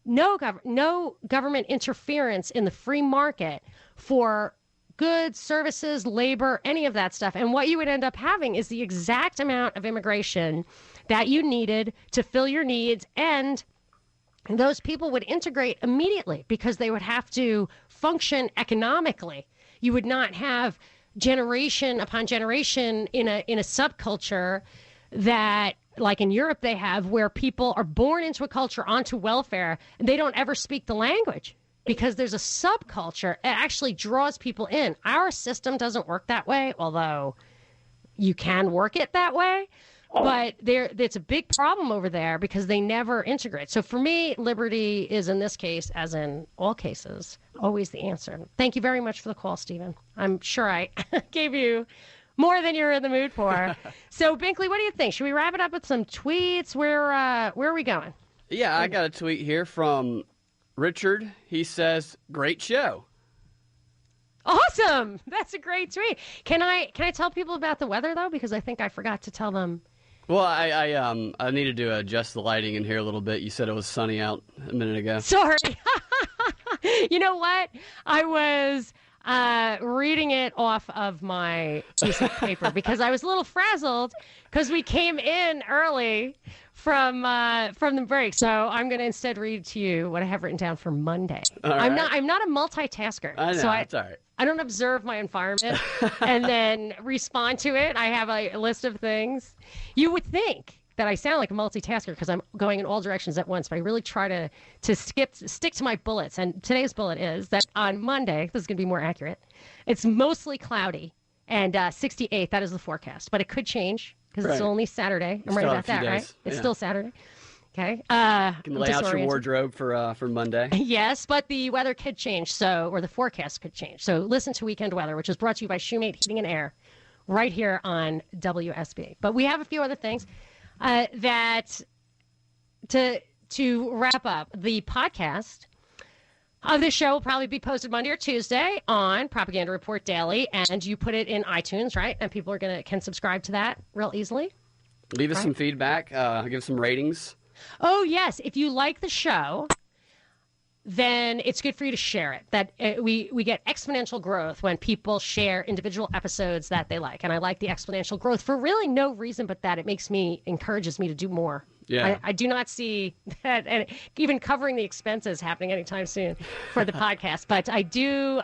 S1: no government interference in the free market for goods, services, labor, any of that stuff. And what you would end up having is the exact amount of immigration that you needed to fill your needs, and those people would integrate immediately because they would have to function economically. You would not have generation upon generation in a subculture that, like in Europe, they have, where people are born into a culture onto welfare and they don't ever speak the language because there's a subculture. It actually draws people in. Our system doesn't work that way, although you can work it that way. But it's a big problem over there because they never integrate. So for me, liberty is, in this case, as in all cases, always the answer. Thank you very much for the call, Stephen. I'm sure I gave you more than you're in the mood for. So, Binkley, what do you think? Should we wrap it up with some tweets? Where are we going?
S2: Yeah, I got a tweet here from Richard. He says, "Great show."
S1: Awesome. That's a great tweet. Can I tell people about the weather, though? Because I think I forgot to tell them.
S2: Well, I needed to adjust the lighting in here a little bit. You said it was sunny out a minute ago.
S1: Sorry. You know what? I was reading it off of my piece of paper because I was a little frazzled because we came in early from the break. So I'm going to instead read to you what I have written down for Monday.
S2: All right.
S1: I'm not a multitasker.
S2: I know,
S1: so
S2: it's all right.
S1: I don't observe my environment and then respond to it. I have a list of things. You would think that I sound like a multitasker because I'm going in all directions at once, but I really try to stick to my bullets. And today's bullet is that on Monday, this is going to be more accurate, it's mostly cloudy and 68. That is the forecast, but it could change because it's only Saturday. I'm right about that, right? It's still Saturday. Okay.
S2: You can lay out your wardrobe for Monday.
S1: Yes, but the weather could change, or the forecast could change. So listen to Weekend Weather, which is brought to you by Shoemate Heating and Air, right here on WSB. But we have a few other things that to wrap up. The podcast of this show will probably be posted Monday or Tuesday on Propaganda Report Daily, and you put it in iTunes, right? And people can subscribe to that real easily.
S2: Leave us some feedback. Give some ratings.
S1: Oh, yes. If you like the show, then it's good for you to share it. That we get exponential growth when people share individual episodes that they like. And I like the exponential growth for really no reason but that it encourages me to do more.
S2: Yeah.
S1: I do not see that, and even covering the expenses happening anytime soon for the podcast. But I do,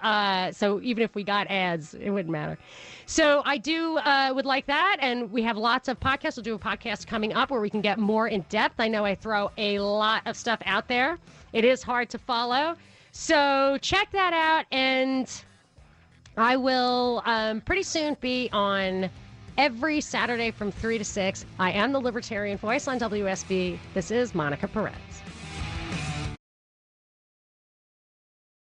S1: so even if we got ads, it wouldn't matter. So I do would like that, and we have lots of podcasts. We'll do a podcast coming up where we can get more in depth. I know I throw a lot of stuff out there. It is hard to follow. So check that out, and I will pretty soon be on every Saturday from 3 to 6. I am the Libertarian Voice on WSB. This is Monica Perez.